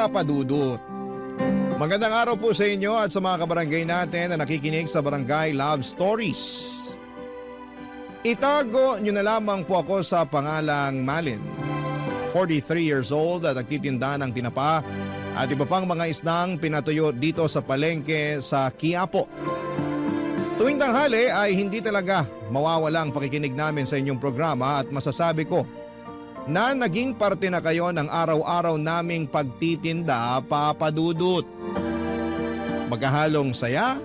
Papa Dudut. Magandang araw po sa inyo at sa mga kabarangay natin na nakikinig sa Barangay Love Stories. Itago nyo na lamang po ako sa pangalang Malin. 43 years old at nagtitinda ng tinapa at iba pang mga isdang pinatuyo dito sa palengke sa Quiapo. Tuwing tanghali ay hindi talaga mawawala ang pakikinig namin sa inyong programa at masasabi ko na naging parte na kayo ng araw-araw naming pagtitinda, Papa Dudut. Magkahalong saya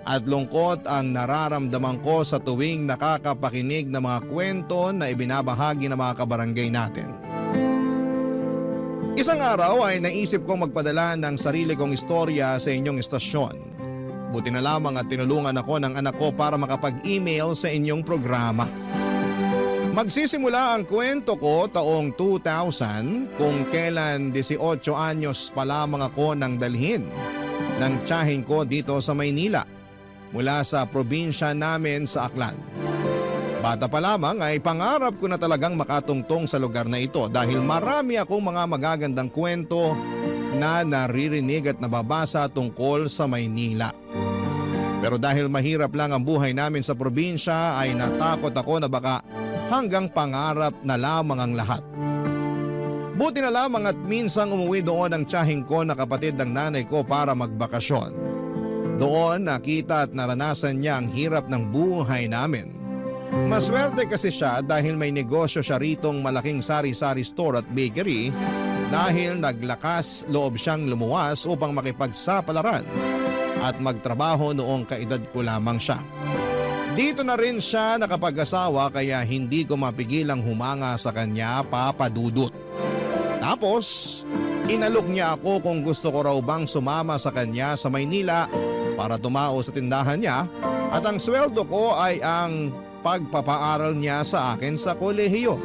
at lungkot ang nararamdaman ko sa tuwing nakakapakinig ng mga kwento na ibinabahagi ng mga kabarangay natin. Isang araw ay naisip kong magpadala ng sarili kong istorya sa inyong istasyon. Buti na lamang at tinulungan ako ng anak ko para makapag-email sa inyong programa. Magsisimula ang kwento ko taong 2000 kung kailan 18 anyos pa lamang ako nang dalhin ng tiyahin ko dito sa Maynila mula sa probinsya namin sa Aklan. Bata pa lamang ay pangarap ko na talagang makatungtong sa lugar na ito dahil marami akong mga magagandang kwento na naririnig at nababasa tungkol sa Maynila. Pero dahil mahirap lang ang buhay namin sa probinsya ay natakot ako na baka hanggang pangarap na lamang ang lahat. Buti na lamang at minsang umuwi doon ang tiyahin ko na kapatid ng nanay ko para magbakasyon. Doon nakita at naranasan niya ang hirap ng buhay namin. Maswerte kasi siya dahil may negosyo siya ritong malaking sari-sari store at bakery dahil naglakas loob siyang lumuwas upang makipagsapalaran at magtrabaho noong kaedad ko lamang siya. Dito na rin siya nakapag-asawa kaya hindi ko mapigilang humanga sa kanya, Papa Dudut. Tapos, inalok niya ako kung gusto ko raw bang sumama sa kanya sa Maynila para tumao sa tindahan niya at ang sweldo ko ay ang pagpapaaral niya sa akin sa kolehiyo.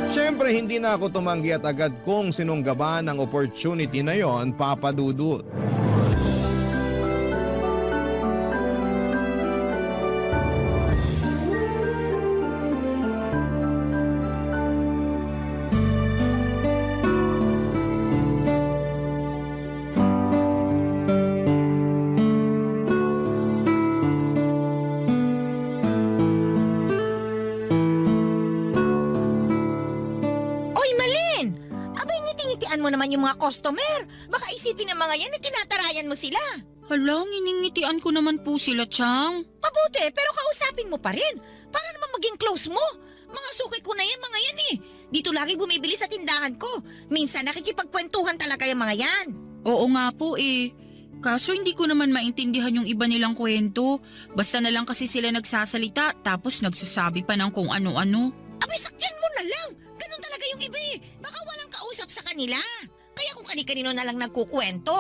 Siyempre hindi na ako tumanggi at agad kong sinunggaban ang opportunity na yon, Papa Dudut. Mo naman yung mga customer. Baka isipin ng mga yan na tinatarayan mo sila. Hala, nginingitian ko naman po sila, Chang. Mabuti, pero kausapin mo pa rin. Para naman maging close mo. Mga suki ko na yan, mga yan eh. Dito lagi bumibili sa tindahan ko. Minsan nakikipagkwentuhan talaga yung mga yan. Oo nga po eh. Kaso hindi ko naman maintindihan yung iba nilang kwento. Basta na lang kasi sila nagsasalita tapos nagsasabi pa ng kung ano-ano. Abay, sakyan mo na lang. Ganun talaga yung iba eh. Baka walang kausap sa kanila. Kaya kung kani-kanino na lang nagkukwento.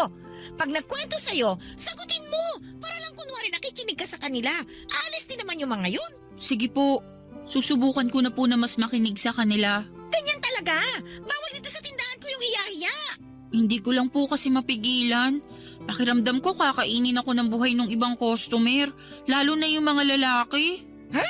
Pag nagkwento sa'yo, sagutin mo. Para lang kunwari nakikinig ka sa kanila. Aalis din naman yung mga yun. Sige po. Susubukan ko na po na mas makinig sa kanila. Ganyan talaga. Bawal dito sa tindahan ko yung hiya-hiya. Hindi ko lang po kasi mapigilan. Pakiramdam ko kakainin ako ng buhay ng ibang customer. Lalo na yung mga lalaki. Ha?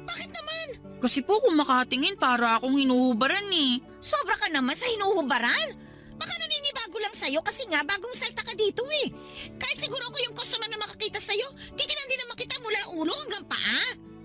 Bakit naman? Kasi po kung makatingin para akong hinuhubaran eh. Sobra ka naman sa hinuhubaran. Baka naninibago lang sa'yo kasi nga bagong salta ka dito eh. Kahit siguro ako yung customer na makakita sa'yo, titinan din naman kita mula ulo hanggang paa.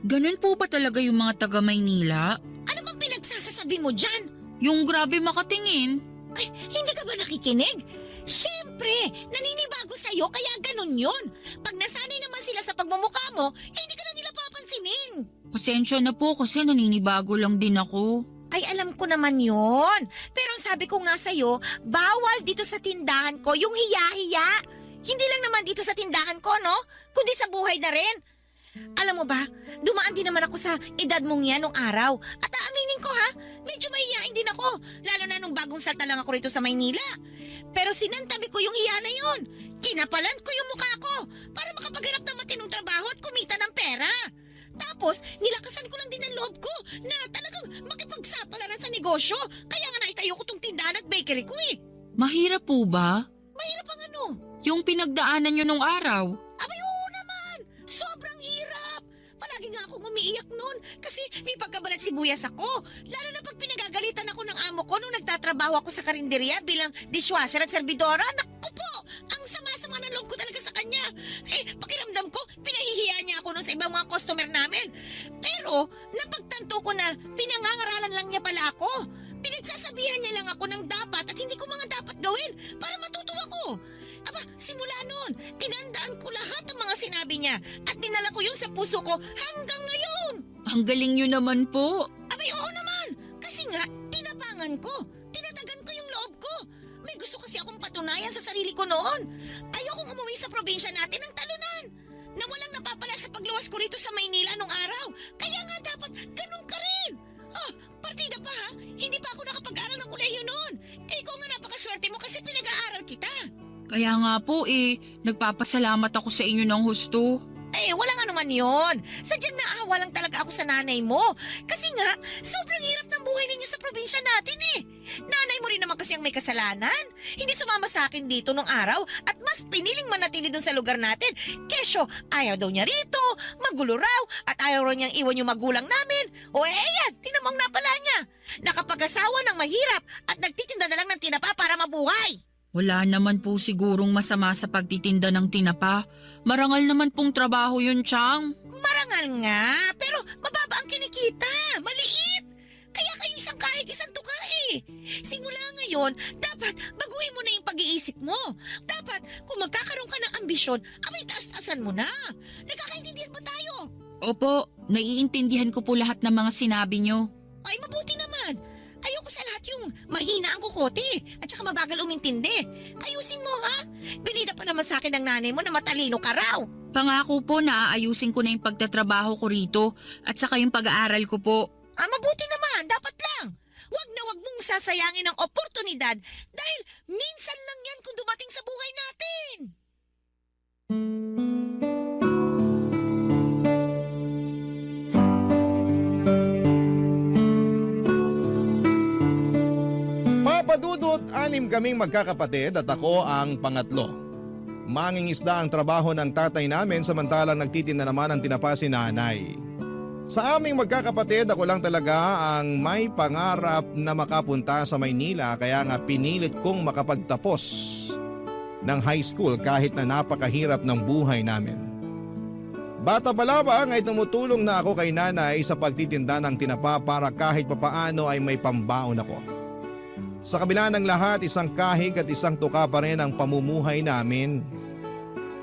Ganun po ba talaga yung mga taga Maynila? Ano bang pinagsasasabi mo dyan? Yung grabe makatingin. Ay, hindi ka ba nakikinig? Siyempre, naninibago sa'yo kaya ganun yun. Pag nasanay naman sila sa pagmumukha mo, hindi ka na nila papansinin. Pasensya na po kasi naninibago lang din ako. Ay, alam ko naman yon. Pero sabi ko nga sa'yo, bawal dito sa tindahan ko yung hiya-hiya. Hindi lang naman dito sa tindahan ko, no? Kundi sa buhay na rin. Alam mo ba, dumaan din naman ako sa edad mong yan nung araw. At aaminin ko ha, medyo mahihiyain din ako. Lalo na nung bagong salta lang ako rito sa Maynila. Pero sinantabi ko yung hiya na yon. Kinapalan ko yung mukha ko para makapaghanap ng matinong trabaho at kumita ng pera. Tapos, nilakasan ko lang din ang loob ko na talagang makipagsapalaran sa negosyo. Kaya nga naitayo ko tong tindahan at bakery ko eh. Mahirap po ba? Mahirap ang ano? Yung pinagdaanan nyo nung araw. Abay, oo naman. Sobrang hirap. Palagi nga akong umiiyak noon kasi may pagkabalat sibuyas ako. Lalo na pag pinagagalitan ako ng amo ko nung nagtatrabaho ako sa karinderya bilang dishwasher at servidora. Naku po, ang sama-sama ng loob ko talaga sa kanya. Pakiramdam ko, pinahihiya niya ako nun sa ibang mga customer namin. Pero napagtanto ko na pinangangaralan lang niya pala ako. Pinagsasabihan niya lang ako ng dapat at hindi ko mga dapat gawin para matuto ako. Aba, simula noon, tinandaan ko lahat ng mga sinabi niya at dinala ko yun sa puso ko hanggang ngayon. Ang galing nyo naman po. Abay, oo naman. Kasi nga, tinapangan ko. Tinatagan ko yung loob ko. May gusto kasi akong patunayan sa sarili ko noon. Ayokong umuwi sa probinsya natin ng talunan. Na walang napapala sa pagluwas ko rito sa Maynila nung araw. Kaya nga dapat ganun ka rin. Partida pa ha. Hindi pa ako nakapag-aral ng kolehiyo noon. Ikaw nga napakaswerte mo kasi pinag-aaral kita. Kaya nga po nagpapasalamat ako sa inyo ng husto. Wala nga naman yun. Sadyang naawa lang talaga ako sa nanay mo. Kasi nga, sobrang hirap ng buhay ninyo sa probinsya natin Nanay mo rin naman kasi ang may kasalanan. Hindi sumama sa akin dito nung araw at mas piniling manatili dun sa lugar natin. Kesyo, ayaw daw niya rito, magulo raw, at ayaw raw niyang iwan yung magulang namin. Yan, tinamang napala niya. Nakapag-asawa ng mahirap at nagtitinda na lang ng tinapa para mabuhay. Wala naman po sigurong masama sa pagtitinda ng tinapa. Marangal naman pong trabaho yun, Chang. Marangal nga, pero mababa ang kinikita. Maliit. Kaya kayo isang kahig, isang tuka Simula ngayon, dapat baguhin mo na yung pag-iisip mo. Dapat, kung magkakaroon ka ng ambisyon, abay taas-taasan mo na. Nagkakaintindihan ba tayo? Opo, naiintindihan ko po lahat ng mga sinabi nyo. Ay, mabuti naman. Ayoko sa lahat yung mahina ang kukote at saka mabagal umintindi. Ayusin mo ha. Binida pa naman sa akin ng nanay mo na matalino ka raw. Pangako po na aayusin ko na yung pagtatrabaho ko rito at saka yung pag-aaral ko po. Mabuti naman. Dapat lang. Huwag na huwag mong sasayangin ang oportunidad dahil minsan lang yan kung dumating sa buhay natin. Papadudot, 6 kaming magkakapatid at ako ang pangatlo. Mangingisda ang trabaho ng tatay namin samantalang nagtitinda naman ang tinapa si nanay. Sa aming magkakapatid, ako lang talaga ang may pangarap na makapunta sa Maynila kaya nga pinilit kong makapagtapos ng high school kahit na napakahirap ng buhay namin. Bata pa lamang ay tumutulong na ako kay nanay sa pagtitinda ng tinapa para kahit papaano ay may pambaon ako. Sa kabila ng lahat, isang kahig at isang tuka pa rin ang pamumuhay namin.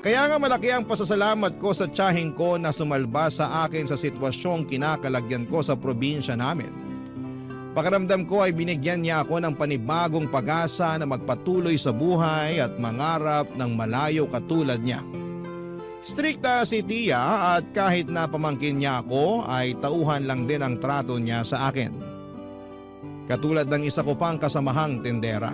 Kaya nga malaki ang pasasalamat ko sa tiyahing ko na sumalba sa akin sa sitwasyong kinakalagyan ko sa probinsya namin. Pakiramdam ko ay binigyan niya ako ng panibagong pag-asa na magpatuloy sa buhay at mangarap ng malayo katulad niya. Strikta si Tia at kahit na pamangkin niya ako ay tauhan lang din ang trato niya sa akin. Katulad ng isa ko pang kasamahang tendera.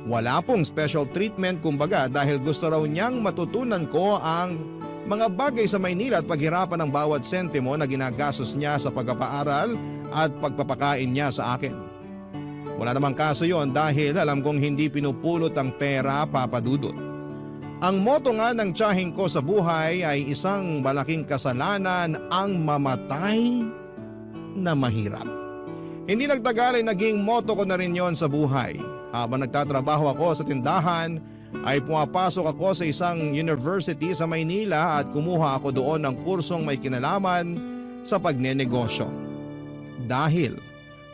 Wala pong special treatment kumbaga dahil gusto raw niyang matutunan ko ang mga bagay sa Maynila at paghirapan ng bawat sentimo na ginagastos niya sa pagpapaaral at pagpapakain niya sa akin. Wala namang kaso yon dahil alam kong hindi pinupulot ang pera, papadudot. Ang motto nga ng tiyahing ko sa buhay ay isang malaking kasalanan ang mamatay na mahirap. Hindi nagtagal ay naging motto ko na rin yon sa buhay. Habang nagtatrabaho ako sa tindahan ay pumapasok ako sa isang university sa Maynila at kumuha ako doon ng kursong may kinalaman sa pagnenegosyo. Dahil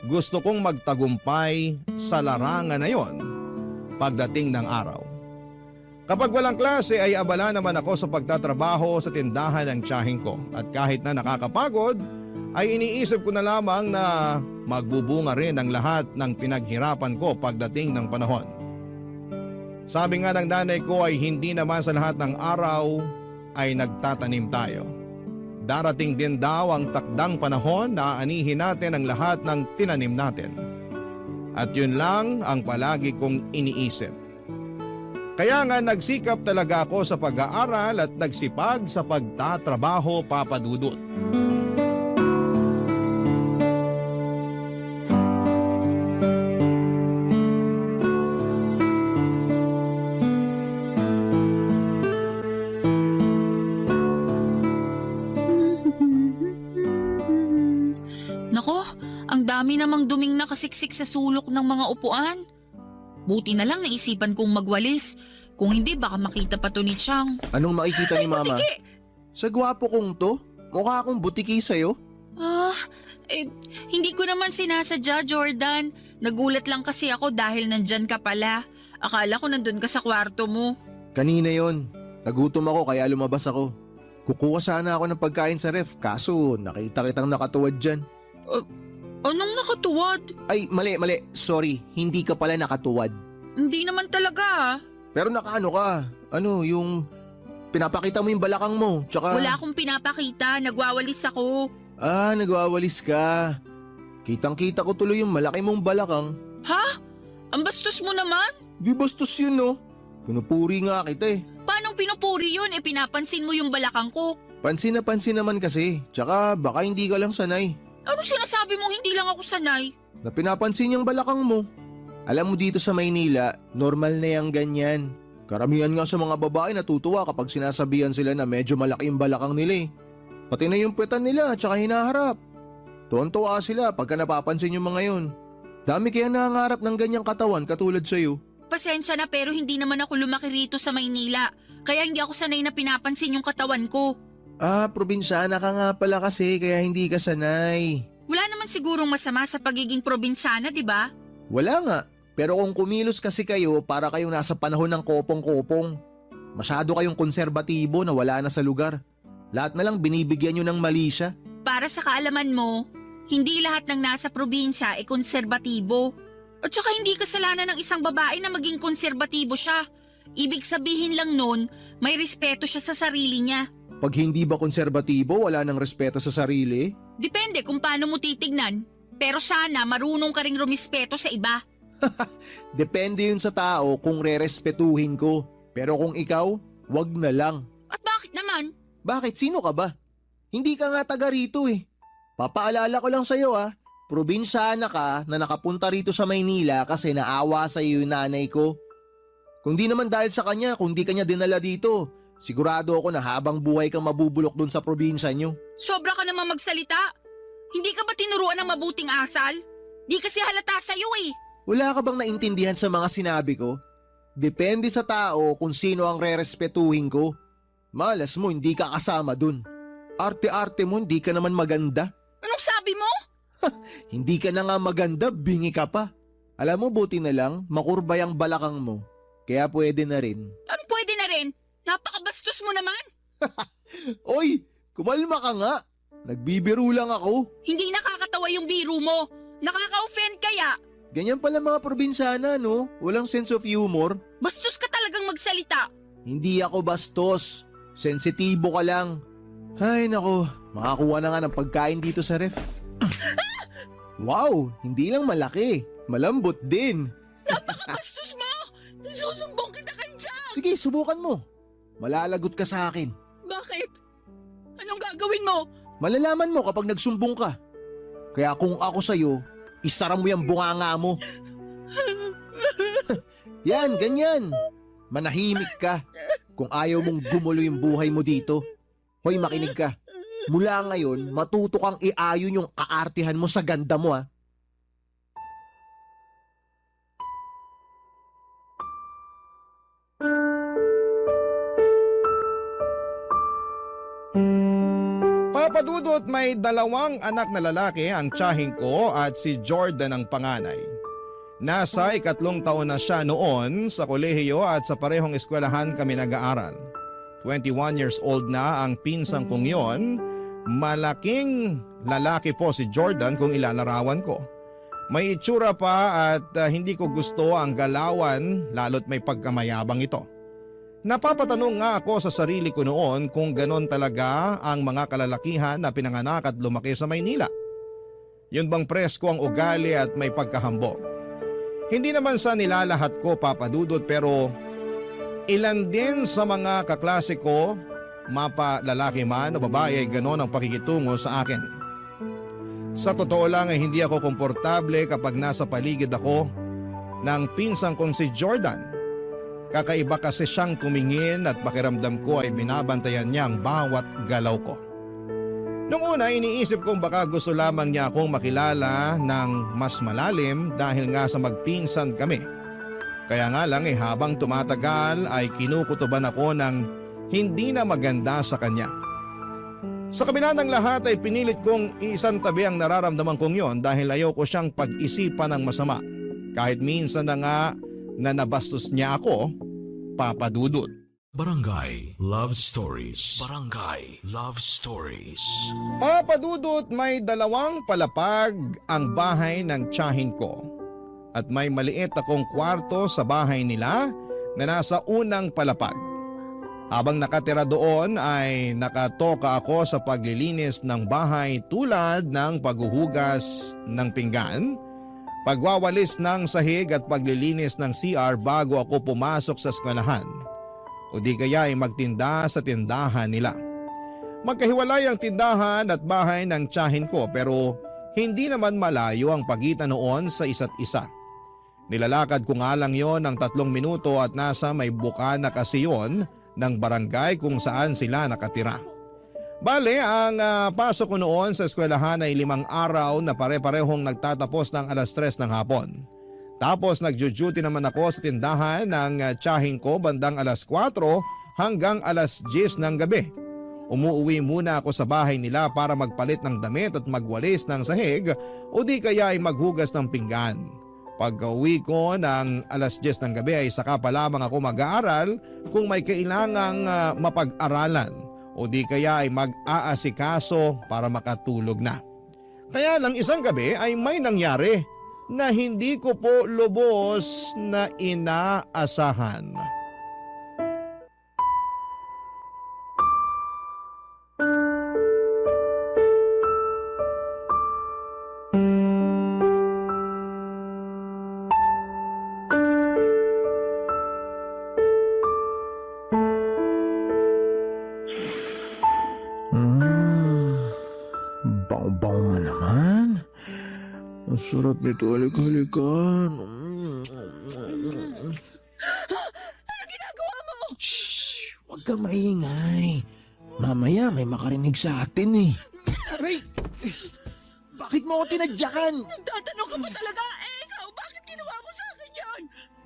gusto kong magtagumpay sa larangan na yon pagdating ng araw. Kapag walang klase ay abala naman ako sa pagtatrabaho sa tindahan ng tiyahing ko at kahit na nakakapagod ay iniisip ko na lamang na magbubunga rin ang lahat ng pinaghirapan ko pagdating ng panahon. Sabi nga ng nanay ko ay hindi naman sa lahat ng araw ay nagtatanim tayo. Darating din daw ang takdang panahon na aanihin natin ang lahat ng tinanim natin. At yun lang ang palagi kong iniisip. Kaya nga nagsikap talaga ako sa pag-aaral at nagsipag sa pagtatrabaho, papadudot. dami namang duming nakasiksik sa sulok ng mga upuan. Buti na lang naisipan kong magwalis. Kung hindi, baka makita pa to ni Chang. Anong makikita ni Mama? Butiki! Sa gwapo kong to? Mukha akong butiki sa'yo? Hindi ko naman sinasadya, Jordan. Nagulat lang kasi ako dahil nandyan ka pala. Akala ko nandun ka sa kwarto mo. Kanina yon. Nagutom ako kaya lumabas ako. Kukuha sana ako ng pagkain sa ref kaso nakita kitang nakatuwad dyan. Anong nakatuwad? Ay, mali. Sorry, hindi ka pala nakatuwad. Hindi naman talaga. Pero nakaano ka? Ano, yung pinapakita mo yung balakang mo. Tsaka... Wala akong pinapakita. Nagwawalis ako. Nagwawalis ka. Kitang-kita ko tuloy yung malaki mong balakang. Ha? Ang bastos mo naman? Di bastos yun, no? Pinupuri nga kita eh. Paanong pinupuri yun? Pinapansin mo yung balakang ko. Pansin na pansin naman kasi. Tsaka baka hindi ka lang sanay. Ano sinasabi mo hindi lang ako sanay? Na pinapansin yung balakang mo. Alam mo dito sa Maynila, normal na yung ganyan. Karamihan nga sa mga babae natutuwa kapag sinasabihan sila na medyo malaki yung balakang nila eh. Pati na yung puwetan nila tsaka hinaharap. Tuwan-tuwa sila pagka napapansin yung mga yun. Dami kaya nangangarap ng ganyang katawan katulad sa'yo. Pasensya na pero hindi naman ako lumaki rito sa Maynila. Kaya hindi ako sanay na pinapansin yung katawan ko. Probinsyana ka nga pala kasi kaya hindi ka sanay. Wala naman sigurong masama sa pagiging probinsyana, di ba? Wala nga. Pero kung kumilos kasi kayo para kayong nasa panahon ng kopong-kopong. Masyado kayong konserbatibo na wala na sa lugar. Lahat na lang binibigyan nyo ng mali siya. Para sa kaalaman mo, hindi lahat ng nasa probinsya ay konserbatibo. At saka hindi kasalanan ng isang babae na maging konserbatibo siya. Ibig sabihin lang nun, may respeto siya sa sarili niya. Pag hindi ba konserbatibo, wala nang respeto sa sarili? Depende kung paano mo titignan. Pero sana marunong ka ring rumispeto sa iba. Depende yun sa tao kung rerespetuhin ko. Pero kung ikaw, wag na lang. At bakit naman? Bakit? Sino ka ba? Hindi ka nga taga rito eh. Papaalala ko lang sa'yo probinsyana ka na nakapunta rito sa Maynila kasi naawa sa iyo yung nanay ko. Kung di naman dahil sa kanya, kung di kanya dinala dito, sigurado ako na habang buhay kang mabubulok dun sa probinsya nyo. Sobra ka naman magsalita. Hindi ka ba tinuruan ng mabuting asal? Di kasi halata sa'yo eh. Wala ka bang naintindihan sa mga sinabi ko? Depende sa tao kung sino ang rerespetuhin ko. Malas mo, hindi ka kasama dun. Arte-arte mo, hindi ka naman maganda. Anong sabi mo? Hindi ka na nga maganda, bingi ka pa. Alam mo, buti na lang, makurbay ang balakang mo. Kaya pwede na rin. Anong pwede na rin? Napakabastos mo naman. Oy, kumalma ka nga. Nagbibiro lang ako. Hindi nakakatawa yung biro mo. Nakaka-offend kaya. Ganyan pala mga probinsyana, no? Walang sense of humor. Bastos ka talagang magsalita. Hindi ako bastos. Sensitibo ka lang. Ay nako, makakuha na nga ng pagkain dito sa ref. Wow, hindi lang malaki. Malambot din. Napakabastos mo. Susumbong kita kay Jack. Sige, subukan mo. Malalagot ka sa akin. Bakit? Anong gagawin mo? Malalaman mo kapag nagsumbong ka. Kaya kung ako sa'yo, isara mo yung bunganga mo. Yan, ganyan. Manahimik ka. Kung ayaw mong gumulo yung buhay mo dito. Hoy, makinig ka. Mula ngayon, matuto kang iayon yung kaartihan mo sa ganda mo Papadudot, may 2 anak na lalaki ang tiyahing ko at si Jordan ang panganay. Nasa 3 taon na siya noon sa kolehiyo at sa parehong eskwelahan kami nag-aaral. 21 years old na ang pinsang kong yon. Malaking lalaki po si Jordan kung ilalarawan ko. May itsura pa at hindi ko gusto ang galawan lalo't may pagkamayabang ito. Napapatanong nga ako sa sarili ko noon kung ganon talaga ang mga kalalakihan na pinanganak at lumaki sa Maynila. Yun bang presko ang ugali at may pagkahambog? Hindi naman sa nilalahat ko, Papadudot, pero ilan din sa mga kaklase ko, mapa lalaki man o babae, ganon ang pakikitungo sa akin. Sa totoo lang ay hindi ako komportable kapag nasa paligid ako ng pinsang kong si Jordan. Kakaiba kasi siyang tumingin at pakiramdam ko ay binabantayan niya ang bawat galaw ko. Nung una iniisip kong baka gusto lamang niya akong makilala ng mas malalim dahil nga sa magpinsan kami. Kaya nga lang habang tumatagal ay kinukutuban ako ng hindi na maganda sa kanya. Sa kabila ng lahat ay pinilit kong isantabi ang nararamdaman kong yon dahil ayaw ko siyang pag-isipan ng masama. Kahit minsan na nga na nabastos niya ako, Papa Dudut. Barangay Love Stories. Barangay Love Stories. Papa Dudut, may 2 palapag ang bahay ng tiyahin ko. At may maliit akong kwarto sa bahay nila na nasa unang palapag. Habang nakatira doon ay nakatoka ako sa paglilinis ng bahay tulad ng paghuhugas ng pinggan, pagwawalis ng sahig at paglilinis ng CR bago ako pumasok sa eskwelahan. O di kaya ay magtinda sa tindahan nila. Magkahiwalay ang tindahan at bahay ng tiyahin ko pero hindi naman malayo ang pagitan noon sa isa't isa. Nilalakad ko nga lang yon ng 3 minuto at nasa may bukana kasi yon ng barangay kung saan sila nakatira. Bale, ang pasok ko noon sa eskwelahan ay 5 araw na pare-parehong nagtatapos ng 3:00 ng hapon. Tapos nagjo-duty naman ako sa tindahan ng tiyahin ko bandang 4:00 hanggang 10:00 ng gabi. Umuuwi muna ako sa bahay nila para magpalit ng damit at magwalis ng sahig o di kaya ay maghugas ng pinggan. Pagka-uwi ko ng 10:00 ng gabi ay saka pa lamang ako mag-aaral kung may kailangang mapag-aralan o di kaya ay mag-aasikaso para makatulog na. Kaya lang isang gabi ay may nangyari na hindi ko po lubos na inaasahan. Bang-bang mo naman. Ang sarap nito, halik-halikan. Ano ginagawa mo? Shhh! Huwag kang maingay. Mamaya may makarinig sa atin eh. Aray! Bakit mo ako tinadyakan? Nagtatanong ka ba talaga? Ikaw, bakit ginawa mo sa akin yan?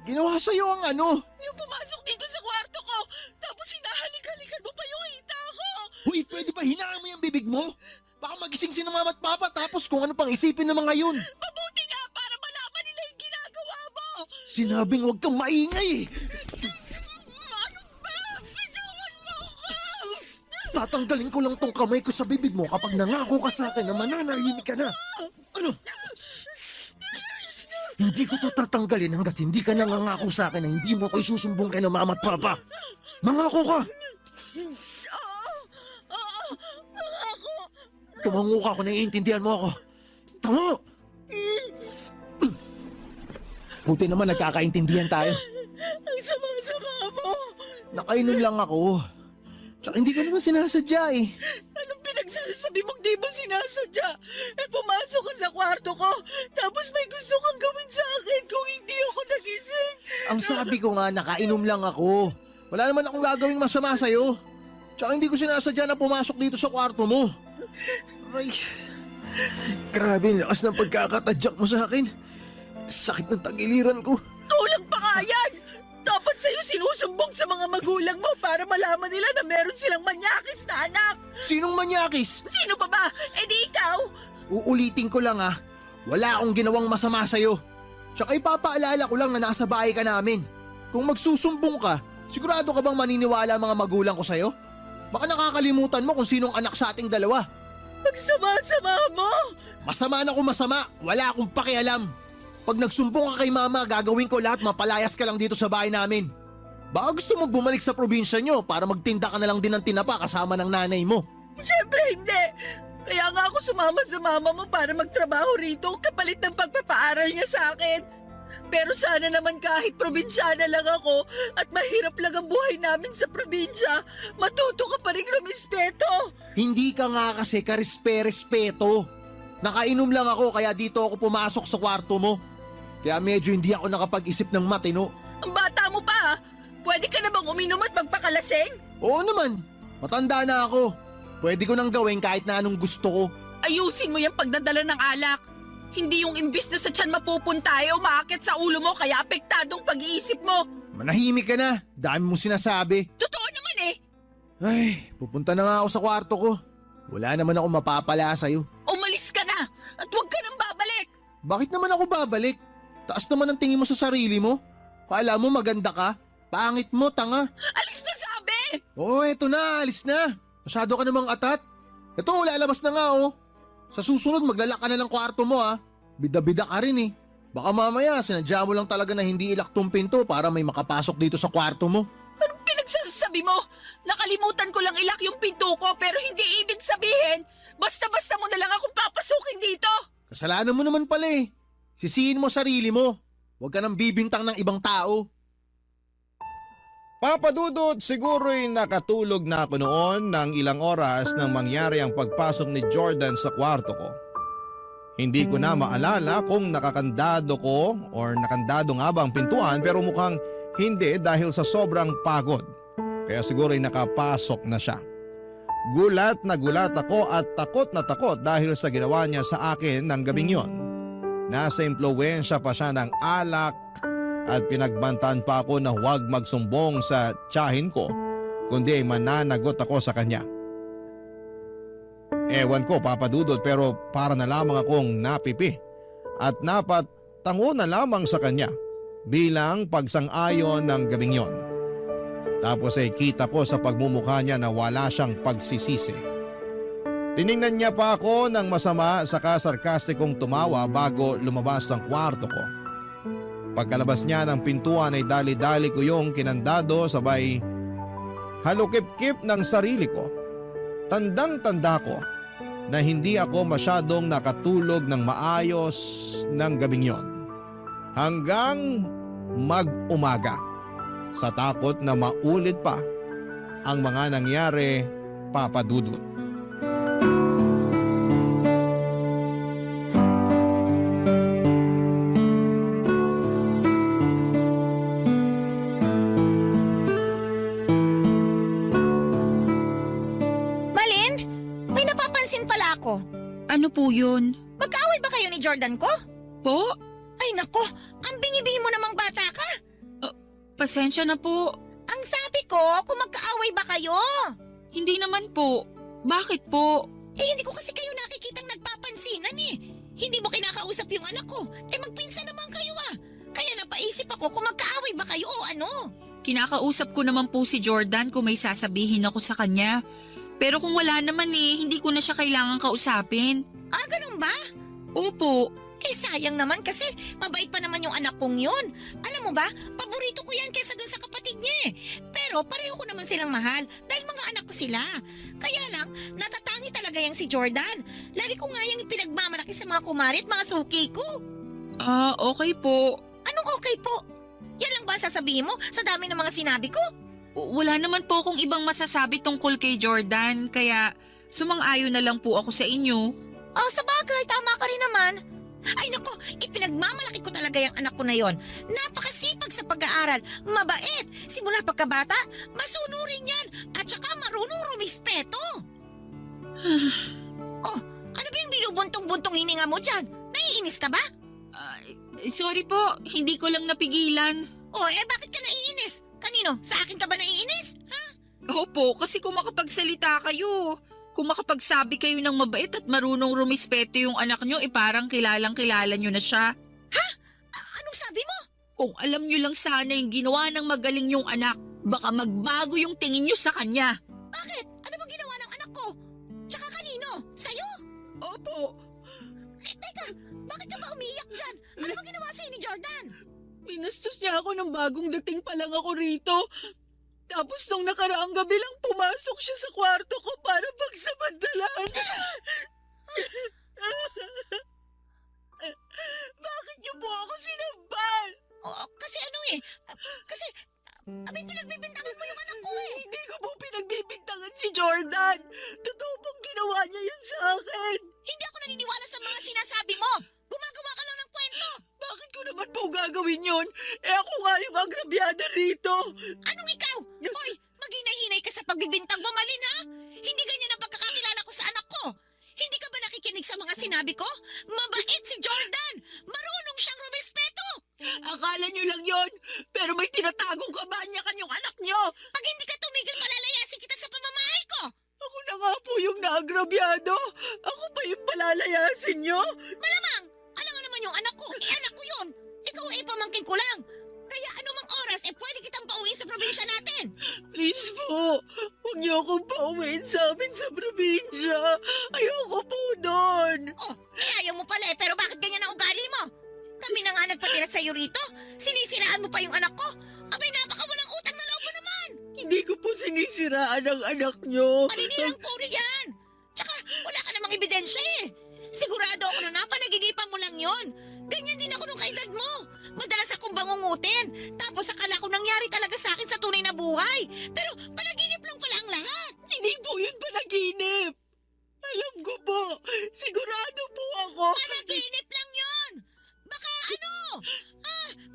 Ginawa sa'yo ang ano? Yung pumasok dito sa kwarto ko, tapos hinahalik-halikan mo pa yung hita ko. Huy, pwede ba hinaan mo yung bibig mo? Baka magising si mama at papa tapos kung ano pang isipin ng mga yun. Mabuti nga para malaman nila yung ginagawa mo. Sinabing huwag kang maingay eh. Ano ba? Bitawan mo ko! Tatanggalin ko lang tong kamay ko sa bibig mo kapag nangako ka sa akin na mananahimik ka na. Ano? Hindi ko to tatanggalin hanggat hindi ka nangangako sa akin na hindi mo ko isusumbong kay na mama at papa. Mangako ka! Tumango ka kung naiintindihan mo ako. Tango! Buti naman nagkakaintindihan tayo. Ang sama-sama mo. Nakainom lang ako. Tsaka hindi ka naman sinasadya eh. Anong pinagsasabi mong di mo sinasadya? Pumasok ka sa kwarto ko, tapos may gusto kang gawin sa akin kung hindi ako nagising. Ang sabi ko nga, nakainom lang ako. Wala naman akong gagawing masama sa'yo. Tsaka hindi ko sinasadya na pumasok dito sa kwarto mo. Aray, grabe ang lakas ng pagkakatadyak mo sa akin. Sakit ng tagiliran ko. Kulang pa nga yan! Dapat sa'yo sinusumbong sa mga magulang mo para malaman nila na meron silang manyakis na anak. Sinong manyakis? Sino pa ba? Eh di ikaw? Uulitin ko lang ha. Wala akong ginawang masama sa'yo. Tsaka ipapaalala ko lang na nasa bahay ka namin. Kung magsusumbong ka, sigurado ka bang maniniwala ang mga magulang ko sa'yo? Baka nakakalimutan mo kung sinong anak sa ating dalawa. Magsama-sama mo! Masama na kung masama, wala akong pakialam. Pag nagsumbong ka kay mama, gagawin ko lahat mapalayas ka lang dito sa bahay namin. Baka gusto mo bumalik sa probinsya nyo para magtinda ka na lang din ng tinapa kasama ng nanay mo. Siyempre hindi! Kaya nga ako sumama sa mama mo para magtrabaho rito kapalit ng pagpapaaral niya sa akin. Pero sana naman kahit probinsyana lang ako at mahirap lang ang buhay namin sa probinsya, matuto ka pa rin rumispeto. Hindi ka nga kasi karespe-respeto. Nakainom lang ako kaya dito ako pumasok sa kwarto mo. Kaya medyo hindi ako nakapag-isip ng matino. Ang bata mo pa, pwede ka na bang uminom at magpakalasing? Oo naman, matanda na ako. Pwede ko nang gawin kahit na anong gusto ko. Ayusin mo yung pagdadala ng alak. Hindi yung imbis na sa tiyan mapupunta ay umaakit sa ulo mo kaya apektadong pag-iisip mo. Manahimik ka na. Dami mo sinasabi. Totoo naman eh. Ay, pupunta na nga ako sa kwarto ko. Wala naman ako mapapala sa'yo. Umalis ka na at huwag ka nang babalik. Bakit naman ako babalik? Taas naman ang tingin mo sa sarili mo. Kala mo maganda ka? Pangit mo, tanga. Alis na sabi! Oo, eto na, alis na. Masyado ka namang atat. Eto, lalabas na nga oh. Sa susunod, maglalak ka na ng kwarto mo ah. Bida-bida ka rin eh. Baka mamaya, sinadya mo lang talaga na hindi ilak tong pinto para may makapasok dito sa kwarto mo. Anong pinagsasabi mo? Nakalimutan ko lang ilak yung pinto ko pero hindi ibig sabihin basta-basta mo na lang akong papasukin dito. Kasalanan mo naman pala eh. Sisihin mo sarili mo. Huwag ka nang bibintang ng ibang tao. Papa Dudut, siguro'y nakatulog na ako noon ng ilang oras nang mangyari ang pagpasok ni Jordan sa kwarto ko. Hindi ko na maalala kung nakakandado ko or nakandado nga ba ang pintuan pero mukhang hindi dahil sa sobrang pagod. Kaya siguro'y nakapasok na siya. Gulat na gulat ako at takot na takot dahil sa ginawa niya sa akin ng gabing yon. Nasa impluwensya pa siya ng alak at pinagbantaan pa ako na huwag magsumbong sa tiyahin ko kundi ay mananagot ako sa kanya. Ewan ko Papa Dudut pero para na lamang akong napipi at napatango na lamang sa kanya bilang pagsang-ayon ng gabing yon. Tapos ay kita ko sa pagmumukha niya na wala siyang pagsisisi. Tiningnan niya pa ako ng masama saka sarkastikong tumawa bago lumabas ng kwarto ko. Pagkalabas niya ng pintuan ay dali-dali ko yung kinandado sabay halukip-kip ng sarili ko. Tandang-tanda ko na hindi ako masyadong nakatulog ng maayos ng gabing yon. Hanggang mag-umaga sa takot na maulit pa ang mga nangyari, Papa Dudut. Malin, may napapansin pala ako. Ano po yun? Magkaaway ba kayo ni Jordan ko? Po? Ay nako, ang bingi-bingi mo namang bata ka. Pasensya na po. Ang sabi ko, kung magkaaway ba kayo? Hindi naman po. Bakit po? Eh hindi ko kasi kayo nakikitang nagpapansinan eh. Hindi mo kinakausap yung anak ko. Eh magpinsan naman kayo ah. Kaya napaisip ako kung magkaaway ba kayo o ano. Kinakausap ko naman po si Jordan kung may sasabihin ako sa kanya. Pero kung wala naman hindi ko na siya kailangan kausapin. Ah, ganun ba? Opo. Eh sayang naman kasi mabait pa naman yung anak kong yun. Alam mo ba, paborito ko yan kaysa dun sa kapatid niya eh. Pero pareho ko naman silang mahal dahil mga anak ko sila. Kaya lang, natatangi talaga yang si Jordan. Lagi ko nga yung ipinagmamalaki sa mga kumari at mga suki ko. Ah, okay po. Anong okay po? Yan lang ba ang sasabihin mo sa dami ng mga sinabi ko? Wala naman po akong ibang masasabi tungkol kay Jordan, kaya sumang-ayon na lang po ako sa inyo. Oh, sa bagay, tama ka rin naman. Ay nako, ipinagmamalaki ko talaga yung anak ko na yon. Napakasipag sa pag-aaral, mabait, simula pagkabata, masunurin yan, at saka marunong rumispeto. Oh, ano ba yung binubuntong-buntong hininga mo dyan? Naiinis ka ba? Sorry po, hindi ko lang napigilan. Oh, eh bakit ka naiinis? Kanino? Sa akin ka ba naiinis? Ha? Opo, kasi kung makapagsalita kayo, kung makapagsabi kayo ng mabait at marunong rumispeto yung anak nyo, parang kilalang-kilala nyo na siya. Anong sabi mo? Kung alam nyo lang sana yung ginawa ng magaling yung anak, baka magbago yung tingin nyo sa kanya. Bakit? Ano bang ginawa ng anak ko? Tsaka kanino? Sa'yo? Opo, Eh, teka, bakit ka ba umiiyak dyan? Ano bang ginawa sa'yo ni Jordan? binastos niya ako ng bagong dating pa lang ako rito. Tapos nung nakaraang gabi lang pumasok siya sa kwarto ko para pagsamantalaan. Bakit niyo po ako sinampal? Oo, kasi kasi abay pinagbibintangan mo yung anak ko eh. Hindi ko po pinagbibintangan si Jordan. Totoo pong ginawa niya yun sa akin. Hindi ako naniniwala sa mga sinasabi mo. Gumagawa ka lang ng kwento. Bakit ko naman po gagawin yun? Ako nga yung agrabyada rito. Anong ikaw? Hoy, maghinay-hinay ka sa pagbibintang mo, Malin ha? Hindi ganyan ang pagkakakilala sinasabi ko? Mabait si Jordan! Marunong siyang rumispeto! Akala nyo lang yon, pero may tinatagong kabanyakan yung anak nyo. Pag hindi ka tumigil, palalayasin kita sa pamamahay ko! Ako na nga po yung naagrabyado. Ako pa yung palalayasin nyo. Malamang! Alam nga naman yung anak ko. Anak ko yun! Ikaw ay pamangkin ko lang! Kaya anumang oras, pwede kitang pauwiin sa probinsya natin! Please po, huwag niyo akong pauwiin sa amin sa probinsya. Ayoko po doon. Oh, ayaw mo pala pero bakit ganyan ang ugali mo? Kami na nga nagpatira sa'yo rito. Sinisiraan mo pa yung anak ko. Abay, napakawalang utang na loob mo naman. Hindi ko po sinisiraan ang anak niyo. Paninirang puri yan. Tsaka, wala ka namang ebidensya eh. Sigurado ako na napanaginipan mo lang yon. Ganyan din ako nung kaedad mo. Madalas akong bangungutin. Tapos akala ko nangyari talaga sa akin sa tunay na buhay. Pero panaginip lang pala ang lahat. Hindi po yun panaginip. Alam ko po. Sigurado po ako. Panaginip lang yon. Baka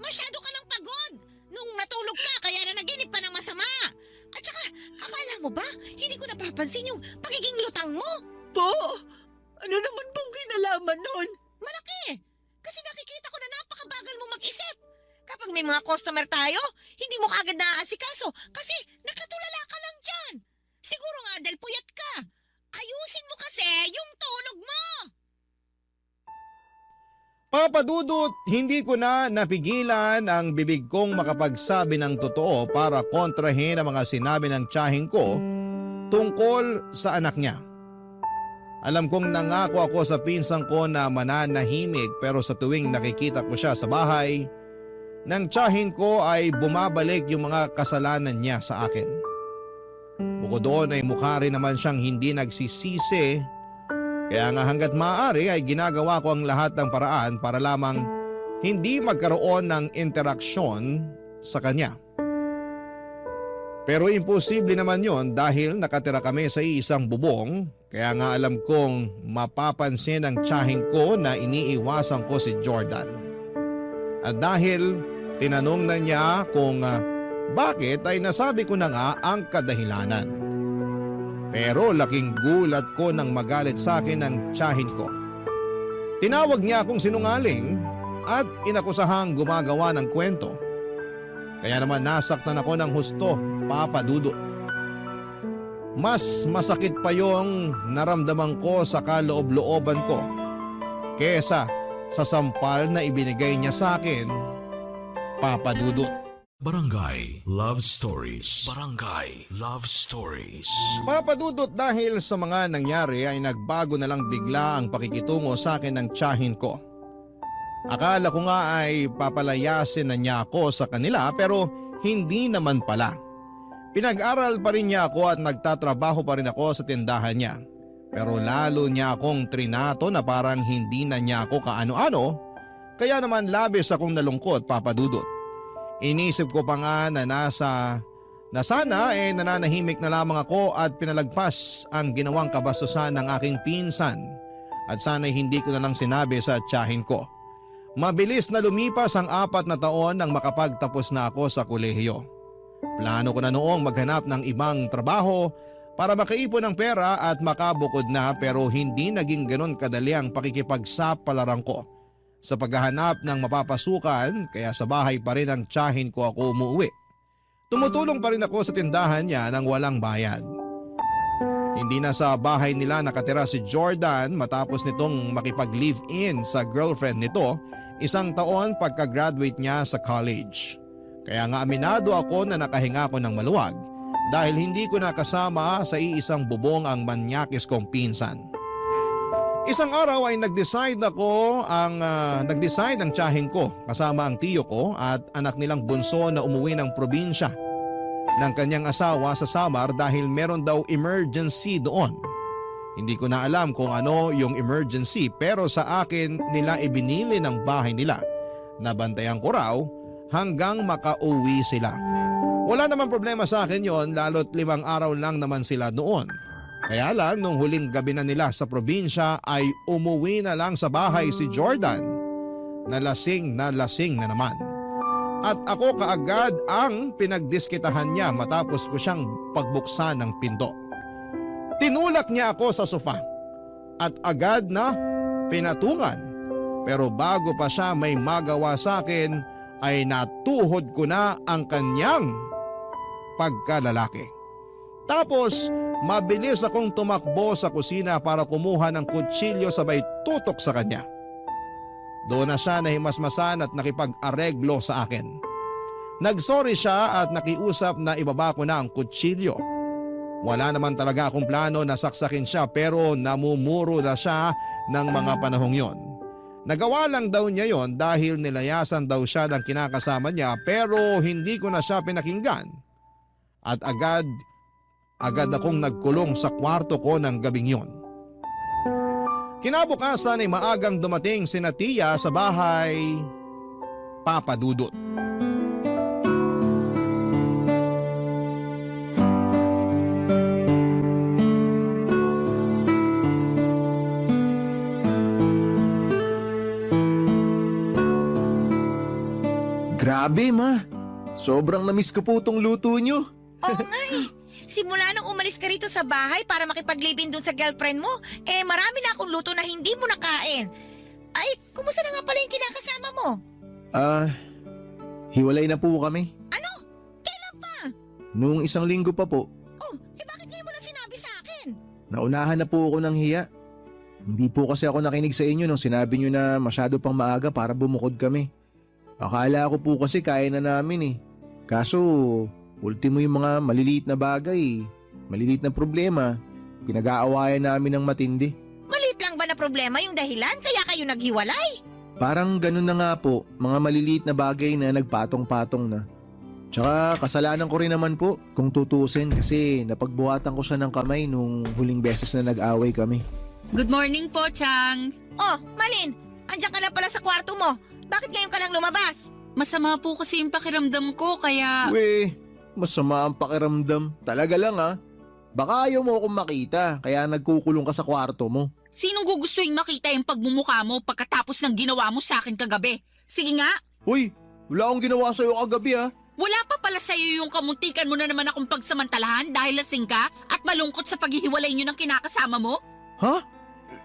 masyado ka lang pagod. Nung natulog ka, kaya na naginip ka ng masama. At saka, akala mo ba, hindi ko napapansin yung pagiging lutang mo? Po? Ano naman pong kinalaman nun? Malaki. Kasi nakikita ko na napakabagal mo mag-isip. Kapag may mga customer tayo, hindi mo kaagad naaasikaso kasi nakatulala ka lang dyan. Siguro nga dahil puyat ka. Ayusin mo kasi yung tulog mo. Papa Dudut, hindi ko na napigilan ang bibig kong makapagsabi ng totoo para kontrahin ang mga sinabi ng tiyahing ko tungkol sa anak niya. Alam kong nangako ako sa pinsang ko na mananahimik pero sa tuwing nakikita ko siya sa bahay, ng tiyahin ko ay bumabalik yung mga kasalanan niya sa akin. Bukod doon ay mukha rin naman siyang hindi nagsisisi, kaya nga hanggat maaari ay ginagawa ko ang lahat ng paraan para lamang hindi magkaroon ng interaksyon sa kanya. Pero imposible naman yon dahil nakatira kami sa isang bubong, kaya nga alam kong mapapansin ng tiyahing ko na iniiwasan ko si Jordan. At dahil tinanong na niya kung bakit ay nasabi ko na nga ang kadahilanan. Pero laking gulat ko nang magalit sa akin ng tiyahin ko. Tinawag niya akong sinungaling at inakusahang gumagawa ng kwento. Kaya naman nasaktan ako ng husto, Papa Dudut. Mas masakit pa yung naramdaman ko sa kaloob-looban ko kesa sa sampal na ibinigay niya sa akin, Papa Dudut. Barangay Love Stories. Barangay Love Stories. Papa Dudut, dahil sa mga nangyari ay nagbago na lang bigla ang pakikitungo sa akin ng tiyahin ko. Akala ko nga ay papalayasin na niya ako sa kanila pero hindi naman pala. Pinag-aral pa rin niya ako at nagtatrabaho pa rin ako sa tindahan niya. Pero lalo niya akong trinato na parang hindi na niya ako kaano-ano, kaya naman labis akong nalungkot, Papa Dudut. Inisip ko pa nga na sana nananahimik na lamang ako at pinalagpas ang ginawang kabastusan ng aking pinsan at sana'y hindi ko na lang sinabi sa tiyahin ko. Mabilis na lumipas ang 4 na taon nang makapagtapos na ako sa kolehiyo. Plano ko na noong maghanap ng ibang trabaho para makaipon ng pera at makabukod na, pero hindi naging ganon kadali ang pakikipagsapalaran ko sa paghahanap ng mapapasukan, kaya sa bahay pa rin ang tiyahin ko ako umuwi. Tumutulong pa rin ako sa tindahan niya nang walang bayad. Hindi na sa bahay nila nakatira si Jordan matapos nitong makipag-live-in sa girlfriend nito 1 taon pagka-graduate niya sa college. Kaya nga aminado ako na nakahinga ko ng maluwag dahil hindi ko nakasama sa iisang bubong ang manyakis kong pinsan. Isang araw ay nag-decide ang tiyahin ko kasama ang tiyo ko at anak nilang bunso na umuwi ng probinsya ng kanyang asawa sa Samar dahil meron daw emergency doon. Hindi ko na alam kung ano yung emergency pero sa akin nila ibinili ng bahay nila. Nabantayan ko raw hanggang makauwi sila. Wala naman problema sa akin yon lalo't 5 araw lang naman sila noon. Kaya lang nung huling gabi na nila sa probinsya ay umuwi na lang sa bahay si Jordan. Nalasing na naman. At ako kaagad ang pinagdiskitahan niya matapos ko siyang pagbuksan ng pinto. Tinulak niya ako sa sofa at agad na pinatungan. Pero bago pa siya may magawa sa akin ay natuhod ko na ang kanyang pagkalalaki. Tapos mabilis akong tumakbo sa kusina para kumuha ng kutsilyo sabay tutok sa kanya. Doon na siya nahimasmasan at nakipag-areglo sa akin. Nagsorry siya at nakiusap na ibaba ko na ang kutsilyo. Wala naman talaga akong plano na saksakin siya pero namumuro na siya ng mga panahong yon. Nagawa lang daw niya yon dahil nilayasan daw siya ng kinakasama niya pero hindi ko na siya pinakinggan. At agad akong nagkulong sa kwarto ko ng gabing yon. Kinabukasan ay maagang dumating si Tia sa bahay Papa Dudut. Grabe ma, sobrang namiss ko po tong luto nyo. Oo nga eh. Simula nung umalis ka rito sa bahay para makipag-live-in dun sa girlfriend mo, marami na akong luto na hindi mo nakain. Ay, kumusta na nga pala yung kinakasama mo? Hiwalay na po kami. Ano? Kailan pa? Noong 1 linggo pa po. Oh, bakit ngayon mo na sinabi sa akin? Naunahan na po ako ng hiya. Hindi po kasi ako nakinig sa inyo nung sinabi nyo na masyado pang maaga para bumukod kami. Akala ko po kasi kaya na namin eh. Kaso, ultimo yung mga maliliit na bagay, maliliit na problema, pinag-aawayan namin ng matindi. Maliit lang ba na problema yung dahilan kaya kayo naghiwalay? Parang ganun na nga po, mga maliliit na bagay na nagpatong-patong na. Tsaka kasalanan ko rin naman po kung tutusin kasi napagbuhatan ko siya ng kamay nung huling beses na nag-away kami. Good morning po, Chang. Oh, Malin, andiyan ka na pala sa kwarto mo. Bakit ngayon ka lang lumabas? Masama po kasi yung pakiramdam ko kaya… Weh, masama ang pakiramdam. Talaga lang ah. Baka ayaw mo akong makita kaya nagkukulong ka sa kwarto mo. Sinong gugustuhin makita yung pagmumukha mo pagkatapos ng ginawa mo sa akin kagabi? Sige nga. Uy, wala akong ginawa sa'yo kagabi ah. Wala pa pala sa'yo yung kamuntikan mo na naman akong pagsamantalahan dahil lasing ka at malungkot sa paghihiwalay niyo ng kinakasama mo? Ha?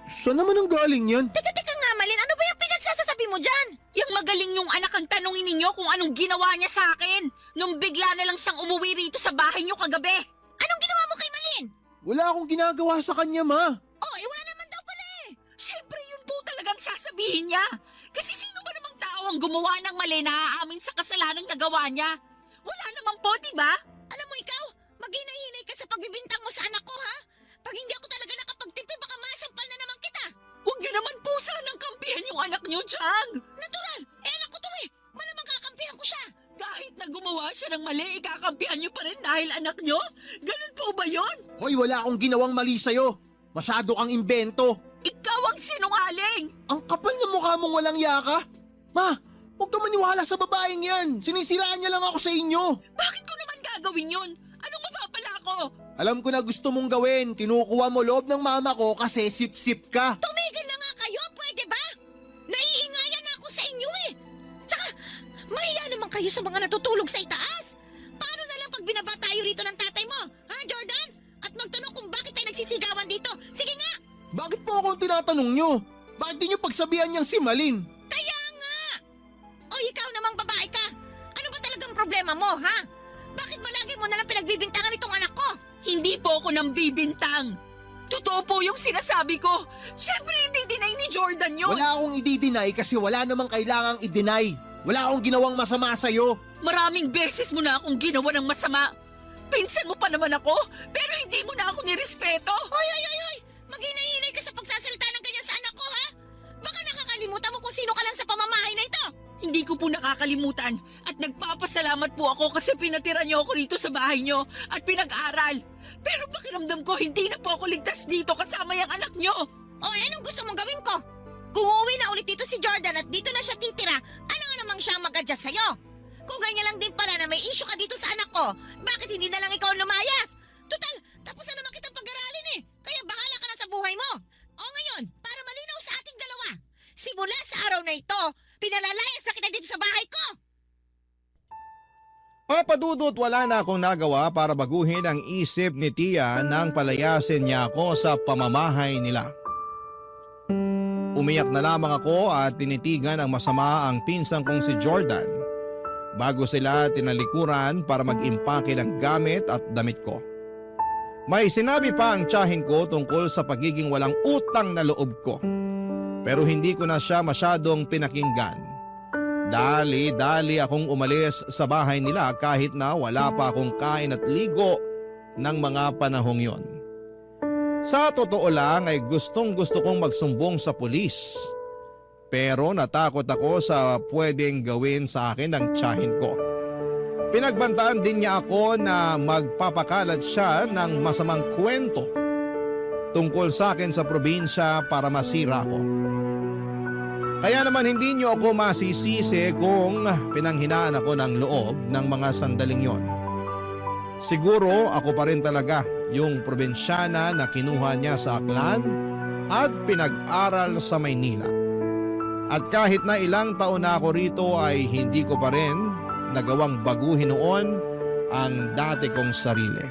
Saan naman ang galing yan? Teka nga, Malin, ano ba yung pinagsasasabi mo dyan? Yang magaling yung anak ang tanongin ninyo kung anong ginawa niya sa akin nung bigla na lang siyang umuwi rito sa bahay niyo kagabi. Anong ginawa mo kay Malin? Wala akong ginagawa sa kanya ma. Oh, wala naman daw pala eh. Siyempre yun po talagang sasabihin niya. Kasi sino ba namang tao ang gumawa ng mali na aamin sa kasalanang nagawa niya? Wala naman po, diba? Alam mo ikaw, maghinay-hinay ka sa pagbibintang mo sa anak ko ha? Pag hindi ako talaga nakapagtimpi, baka masampal na naman kita. Huwag niyo naman po sanang kampihan yung anak niyo, Chang. Natural, anak ko to eh. Malamang kakampihan ko siya. Kahit na gumawa siya ng mali, ikakampihan niyo pa rin dahil anak niyo? Ganun po ba yun? Hoy, wala akong ginawang mali sa'yo. Masyado kang imbento. Ikaw ang sinungaling! Ang kapal ng mukha mong walang yaka. Ma, huwag ka maniwala sa babaeng yan. Sinisiraan niya lang ako sa inyo. Bakit ko naman gagawin yun? Anong mapapala ko? Alam ko na gusto mong gawin. Kinukuha mo loob ng mama ko kasi sip-sip ka. Tumigil na nga kayo, pwede ba? Naiingayan na ako sa inyo eh. Tsaka, mahiya naman kayo sa mga natutulog sa itaas. Paano na lang pag binaba tayo rito ng tatay mo? Ha, Jordan? At magtanong kung bakit tayo nagsisigawan dito. Sige nga! Bakit po ako tinatanong nyo? Bakit di nyo pagsabihan niyang si Malin? Kaya nga! O ikaw namang babae ka. Ano ba talagang problema mo, ha? Bakit ba lagi mo nalang pinagbibintangan itong anak ko? Hindi po ako nang bibintang. Totoo po yung sinasabi ko. Siyempre hindi dinay ni Jordan yun. Wala akong i-deny kasi wala namang kailangang i-deny. Wala akong ginawang masama sa'yo. Maraming beses mo na akong ginawa ng masama. Pinsan mo pa naman ako, pero hindi mo na ako nirespeto. Hoy! Maghinay-hinay ka sa pagsasalita ng ganyan sa anak ko, ha? Baka nakakalimutan mo kung sino ka lang sa pamamahay na ito. Hindi ko po nakakalimutan at nagpapasalamat po ako kasi pinatira niyo ako rito sa bahay niyo at pinag-aral. Pero pakiramdam ko hindi na po ako ligtas dito kasama yung anak niyo. O anong gusto mong gawin ko? Kung uuwi na ulit dito si Jordan at dito na siya titira, alam nga namang siya mag-adjust sa'yo. Kung ganyan lang din pala na may issue ka dito sa anak ko, bakit hindi na lang ikaw lumayas? Total, tapos na naman kitang pag-aralin eh. Kaya bahala ka na sa buhay mo. O ngayon, para malinaw sa ating dalawa, simula sa araw na ito, pinalalayas na kita dito sa bahay ko. Papa Dudut, wala na akong nagawa para baguhin ang isip ni Tia nang palayasin niya ako sa pamamahay nila. umiyak na lamang ako at tinitigan ang masama ang pinsang kong si Jordan bago sila tinalikuran para mag-impake ng gamit at damit ko. May sinabi pa ang tiyahin ko tungkol sa pagiging walang utang na loob ko. Pero hindi ko na siya masyadong pinakinggan. Dali-dali akong umalis sa bahay nila kahit na wala pa akong kain at ligo ng mga panahong yon. Sa totoo lang ay gustong-gusto kong magsumbong sa pulis. Pero natakot ako sa pwedeng gawin sa akin ng tiyahin ko. Pinagbantaan din niya ako na magpapakalat siya ng masamang kwento tungkol sa akin sa probinsya para masira ko. Kaya naman hindi niyo ako masisisi kung pinanghinaan ako ng loob ng mga sandaling yon. Siguro ako pa rin talaga yung probinsyana na kinuha niya sa Aklan at pinag-aral sa Maynila. At kahit na ilang taon na ako rito ay hindi ko pa rin nagawang baguhin noon ang dati kong sarili.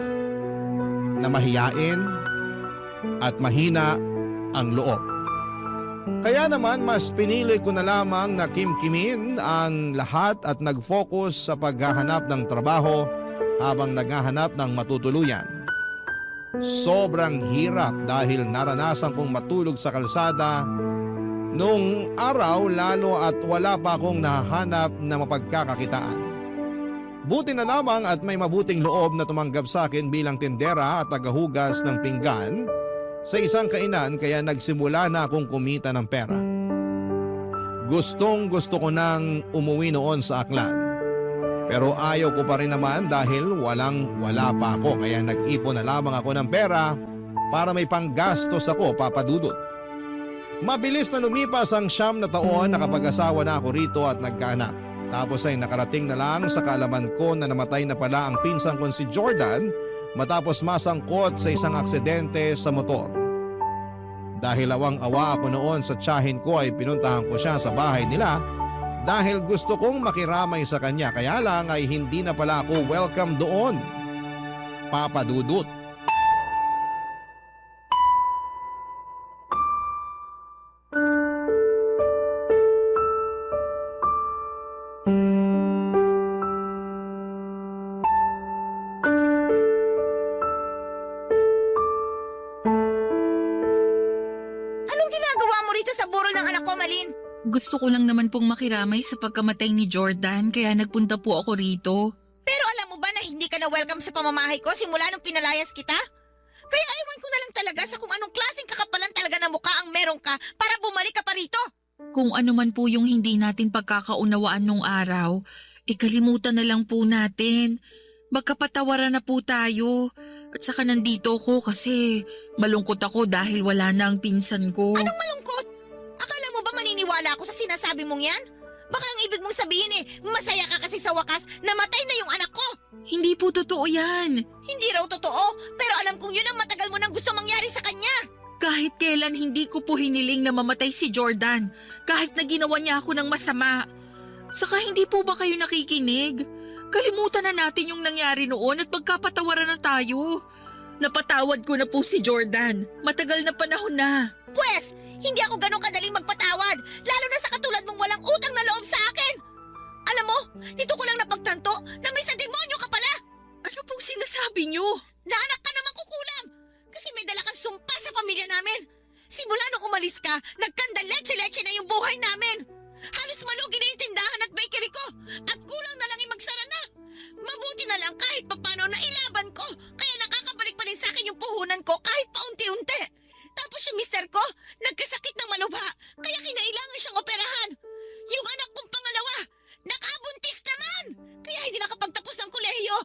Na mahiyain at mahina ang loob. Kaya naman mas pinili ko na lamang na kimkimin ang lahat at nag-focus sa paghahanap ng trabaho habang naghahanap ng matutuluyan. Sobrang hirap dahil naranasan kong matulog sa kalsada nung araw lalo at wala pa akong nahahanap na mapagkakakitaan. Buti na lamang at may mabuting loob na tumanggap sa akin bilang tindera at tagahugas ng pinggan sa isang kainan kaya nagsimula na akong kumita ng pera. Gustong-gusto ko nang umuwi noon sa Aklan. Pero ayaw ko pa rin naman dahil wala pa ako kaya nag-ipon na lamang ako ng pera para may panggastos ako, Papa Dudut. Mabilis na lumipas ang 9 na taon na kapag-asawa na ako rito at nagkaanak. Tapos ay nakarating na lang sa kaalaman ko na namatay na pala ang pinsang kong si Jordan matapos masangkot sa isang aksidente sa motor. Dahil awang-awa ako noon sa tiyahin ko ay pinuntahan ko siya sa bahay nila dahil gusto kong makiramay sa kanya kaya lang ay hindi na pala ako welcome doon, Papa Dudut. Anong ginagawa mo rito sa burol ng anak ko, Malin? Gusto ko lang naman pong makiramay sa pagkamatay ni Jordan kaya nagpunta po ako rito. Pero alam mo ba na hindi ka na welcome sa pamamahay ko simula nung pinalayas kita? Kaya ewan ko na lang talaga sa kung anong klaseng kakapalan talaga na mukha ang meron ka para bumalik ka pa rito. Kung ano man po yung hindi natin pagkakaunawaan nung araw, ikalimutan na lang po natin. Magkapatawaran na po tayo. At saka nandito ko kasi malungkot ako dahil wala na ang pinsan ko. Anong malungkot? Akala mo ba maniniwala ako sa sinasabi mong yan? Baka ang ibig mong sabihin masaya ka kasi sa wakas namatay na yung anak ko. Hindi po totoo yan. Hindi raw totoo, pero alam kong yun ang matagal mo nang gusto mangyari sa kanya. Kahit kailan hindi ko po hiniling na mamatay si Jordan. Kahit na ginawa niya ako ng masama. Saka hindi po ba kayo nakikinig? Kalimutan na natin yung nangyari noon at magkapatawaran na tayo. Napatawad ko na po si Jordan. Matagal na panahon na. Pwes, hindi ako ganun kadaling magpatawad, lalo na sa katulad mong walang utang na loob sa akin. Alam mo, nito ko lang napagtanto na may sa demonyo ka pala. Ano pong sinasabi niyo? Na anak ka naman kukulam. Kasi may dala kang sumpa sa pamilya namin. Simula nung umalis ka, nagkanda-leche-leche na yung buhay namin. Halos malugi na yung tindahan at bakery ko. At kulang na lang magsara na. Mabuti na lang kahit papano na ilaban ko. Kaya nakakabalik pa rin sa akin yung puhunan ko kahit paunti-unti. Tapos yung mister ko, nagkasakit ng malubha. Kaya kinailangan siyang operahan. Yung anak kong pangalawa, nakabuntis naman. Kaya hindi nakapagtapos ng kolehiyo.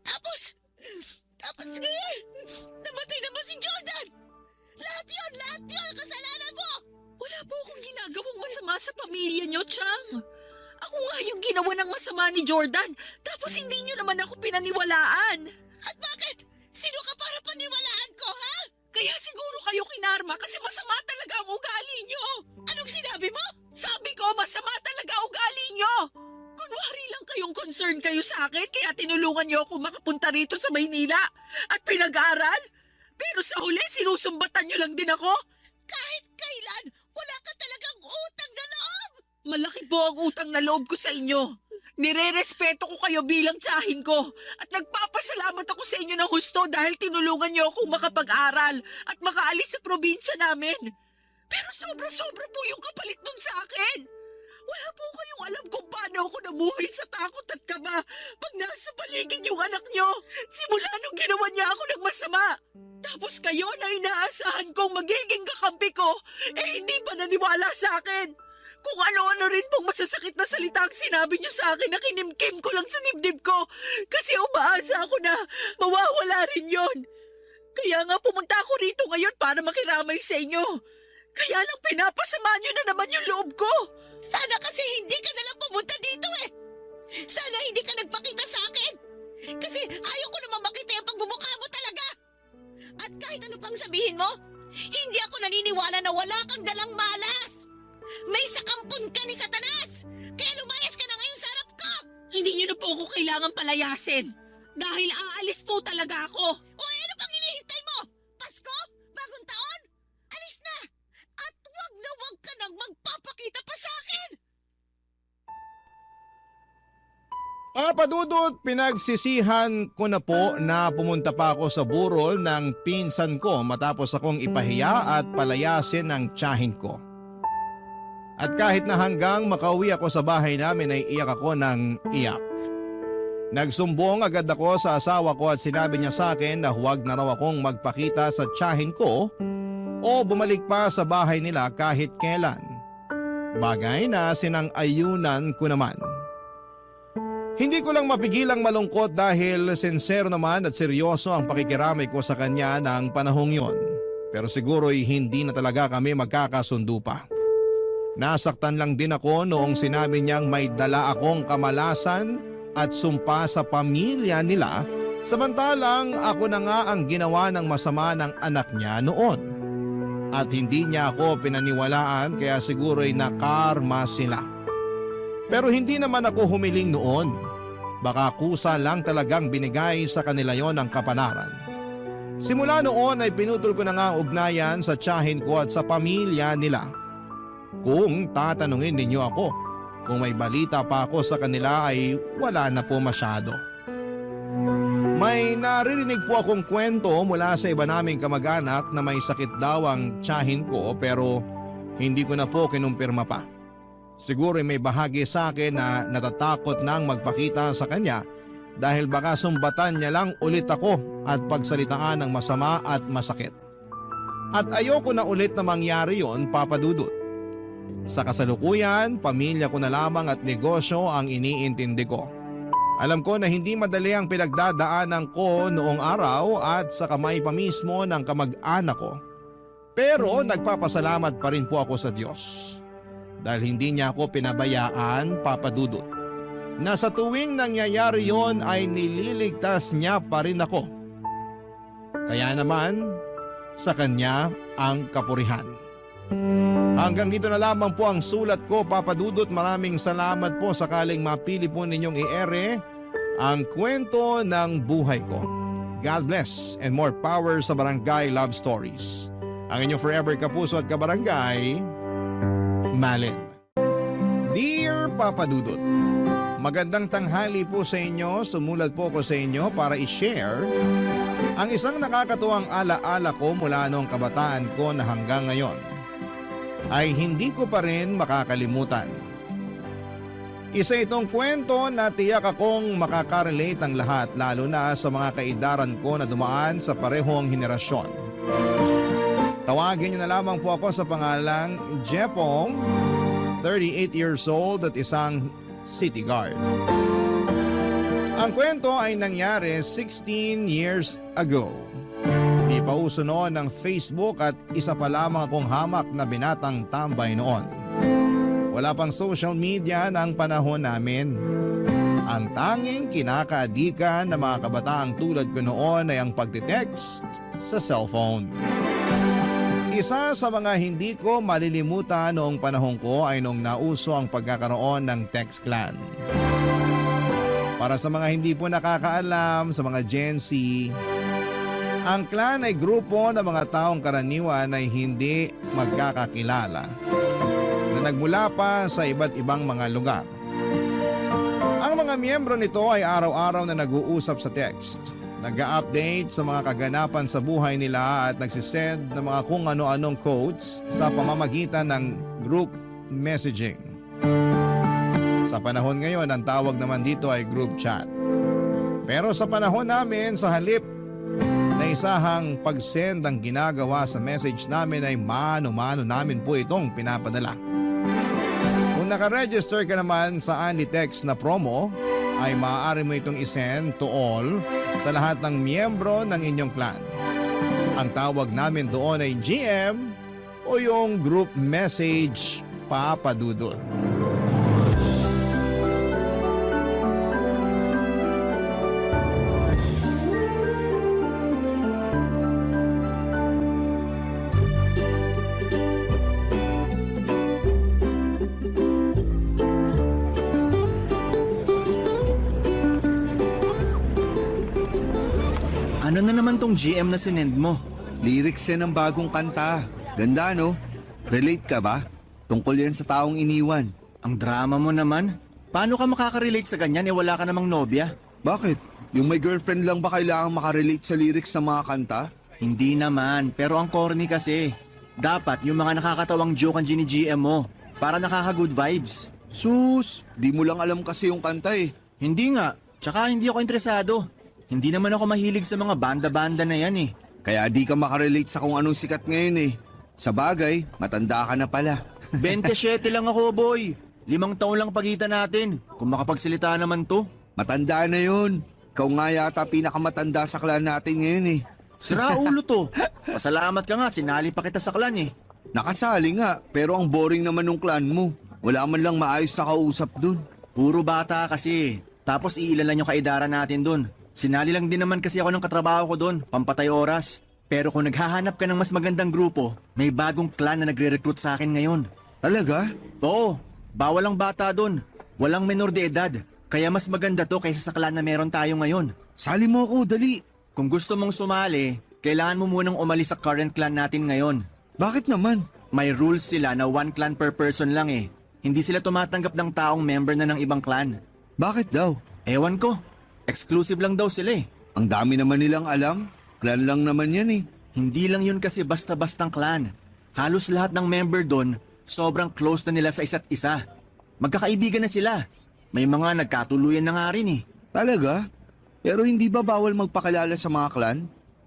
Tapos ngayon, namatay naman si Jordan. Lahat yun, kasalanan mo. Wala po akong ginagawang masama sa pamilya niyo, Chang. Ako nga yung ginawa ng masama ni Jordan, tapos hindi niyo naman ako pinaniwalaan. At bakit? Sino ka para paniwalaan ko, ha? Kaya siguro kayo kinarma kasi masama talaga ang ugali niyo. Anong sinabi mo? Sabi ko, masama talaga ugali niyo. Kunwari lang kayong concerned kayo sa akin kaya tinulungan niyo ako makapunta rito sa Maynila at pinag-aral. Pero sa huli, sinusumbatan niyo lang din ako. Kahit kailan, wala ka talaga Malaki po ang utang na loob ko sa inyo. Nire-respeto ko kayo bilang tiyahin ko at nagpapasalamat ako sa inyo ng husto dahil tinulungan niyo akong makapag-aral at makaalis sa probinsya namin. Pero sobra-sobra po yung kapalit nun sa akin. Wala po kayong alam kung paano ako nabuhay sa takot at kaba pag nasa paligid yung anak niyo. Simula nung ginawa niya ako ng masama. Tapos kayo na inaasahan kong magiging kakampi ko, hindi pa naniwala sa akin. Kung ano-ano rin pong masasakit na salita ang sinabi niyo sa akin na kinimkim ko lang sa dibdib ko kasi umaasa ako na mawawala rin yon. Kaya nga pumunta ako rito ngayon para makiramay sa inyo. Kaya lang pinapasama niyo na naman yung loob ko. Sana kasi hindi ka nalang pumunta dito eh. Sana hindi ka nagpakita sa akin. Kasi ayaw ko naman makita yung pagmumukha mo talaga. At kahit ano pang sabihin mo, hindi ako naniniwala na wala kang dalang malas. May sakampon ka ni Satanas! Kaya lumayas ka na ngayon sa harap ko! Hindi niyo na po ako kailangan palayasin dahil aalis po talaga ako. O ano pang hinihintay mo? Pasko? Bagong taon? Alis na! At wag ka nang magpapakita pa sa akin! Papadudot, pinagsisihan ko na po na pumunta pa ako sa burol ng pinsan ko matapos akong ipahiya at palayasin ng tiyahin ko. At kahit na hanggang makauwi ako sa bahay namin ay iyak ako ng iyak. Nagsumbong agad ako sa asawa ko at sinabi niya sa akin na huwag na raw akong magpakita sa tiyahin ko o bumalik pa sa bahay nila kahit kailan. Bagay na sinang-ayunan ko naman. Hindi ko lang mapigilang malungkot dahil sincere naman at seryoso ang pakikiramay ko sa kanya ng panahong yon. Pero siguro'y hindi na talaga kami magkakasundo pa. Nasaktan lang din ako noong sinabi niyang may dala akong kamalasan at sumpa sa pamilya nila samantalang ako na nga ang ginawa ng masama ng anak niya noon. At hindi niya ako pinaniwalaan kaya siguro'y nakarma sila. Pero hindi naman ako humiling noon. Baka kusa lang talagang binigay sa kanila yon ang kapalaran. Simula noon ay pinutol ko na nga ang ugnayan sa tiyahin ko at sa pamilya nila. Kung tatanungin ninyo ako, kung may balita pa ako sa kanila ay wala na po masyado. May naririnig po akong kwento mula sa iba naming kamag-anak na may sakit daw ang tiyahin ko pero hindi ko na po kinumpirma pa. Siguro may bahagi sa akin na natatakot nang magpakita sa kanya dahil baka sumbatan niya lang ulit ako at pagsalitaan ng masama at masakit. At ayoko na ulit na mangyari yon, Papa Dudut. Sa kasalukuyan, pamilya ko na lamang at negosyo ang iniintindi ko. Alam ko na hindi madali ang pinagdadaanan ko noong araw at sa kamay pa mismo ng kamag-anak ko. Pero nagpapasalamat pa rin po ako sa Diyos. Dahil hindi niya ako pinabayaan, Papa Dudut. Na sa tuwing nangyayari yon ay nililigtas niya pa rin ako. Kaya naman, sa kanya ang kapurihan. Hanggang dito na lamang po ang sulat ko, Papa Dudut. Maraming salamat po sakaling mapili po ninyong i-ere ang kwento ng buhay ko. God bless and more power sa Barangay Love Stories. Ang inyong forever kapuso at kabarangay, Malin. Dear Papa Dudut, magandang tanghali po sa inyo. Sumulat po ko sa inyo para i-share ang isang nakakatuwang alaala ko mula noong kabataan ko na hanggang ngayon ay hindi ko pa rin makakalimutan. Isa itong kwento na tiyak akong makakarelate ang lahat lalo na sa mga kaedaran ko na dumaan sa parehong henerasyon. Tawagin niyo na lamang po ako sa pangalang Jepong, 38 years old at isang city guard. Ang kwento ay nangyari 16 years ago. Di pa uso noon ng Facebook at isa pa lamang akong hamak na binatang tambay noon. Wala pang social media ng panahon namin. Ang tanging kinakaadikan ng mga kabataang tulad ko noon ay ang pagtitext sa cellphone. Isa sa mga hindi ko malilimutan noong panahon ko ay nung nauso ang pagkakaroon ng text clan. Para sa mga hindi po nakakaalam, sa mga Gen Z, ang clan ay grupo ng mga taong karaniwan ay hindi magkakakilala na nagmula pa sa iba't ibang mga lugar. Ang mga miyembro nito ay araw-araw na nag-uusap sa text, nag-update sa mga kaganapan sa buhay nila at nagsisend ng mga kung ano-anong quotes sa pamamagitan ng group messaging. Sa panahon ngayon, ang tawag naman dito ay group chat. Pero sa panahon namin, sa halip na isahang pag-send ang ginagawa sa message namin ay mano-mano namin po itong pinapadala. Kung nakaregister ka naman sa Anlitext na promo, ay maaari mo itong isend to all sa lahat ng miyembro ng inyong clan. Ang tawag namin doon ay GM o yung group message papadudot. Ano na naman tong GM na sinend mo? Lyrics yan ng bagong kanta. Ganda no? Relate ka ba? Tungkol yan sa taong iniwan. Ang drama mo naman. Paano ka makaka-relate sa ganyan wala ka namang nobya? Bakit? Yung may girlfriend lang ba kailangang makarelate sa lyrics ng mga kanta? Hindi naman, pero ang corny kasi. Dapat yung mga nakakatawang joke ang gini-GM mo para nakaka-good vibes. Sus, di mo lang alam kasi yung kanta eh. Hindi nga, tsaka hindi ako interesado. Hindi naman ako mahilig sa mga banda-banda na yan eh. Kaya di ka makarelate sa kung anong sikat ngayon eh. Sa bagay, matanda ka na pala. 27 lang ako, boy. 5 taon lang pagitan natin. Kung makapagsalita naman to. Matanda na yun. Ikaw nga yata pinakamatanda sa clan natin ngayon eh. Sira ulo to. Pasalamat ka nga, sinali pa kita sa clan eh. Nakasali nga, pero ang boring naman ng clan mo. Wala man lang maayos na kausap dun. Puro bata kasi. Tapos iilan lang yung kaidara natin dun. Sinali lang din naman kasi ako ng katrabaho ko dun, pampatay oras. Pero kung naghahanap ka ng mas magandang grupo, may bagong clan na nagre-recruit sa akin ngayon. Talaga? Oo, bawal ang bata dun. Walang menor de edad. Kaya mas maganda to kaysa sa clan na meron tayo ngayon. Sali mo ako, dali. Kung gusto mong sumali, kailangan mo munang umalis sa current clan natin ngayon. Bakit naman? May rules sila na 1 clan per person lang eh. Hindi sila tumatanggap ng taong member na ng ibang clan. Bakit daw? Ewan ko. Exclusive lang daw sila eh. Ang dami naman nilang alam. Clan lang naman yan eh. Hindi lang yun kasi basta-bastang clan. Halos lahat ng member doon, sobrang close na nila sa isa't isa. Magkakaibigan na sila. May mga nagkatuluyan na nga rin eh. Talaga? Pero hindi ba bawal magpakilala sa mga clan?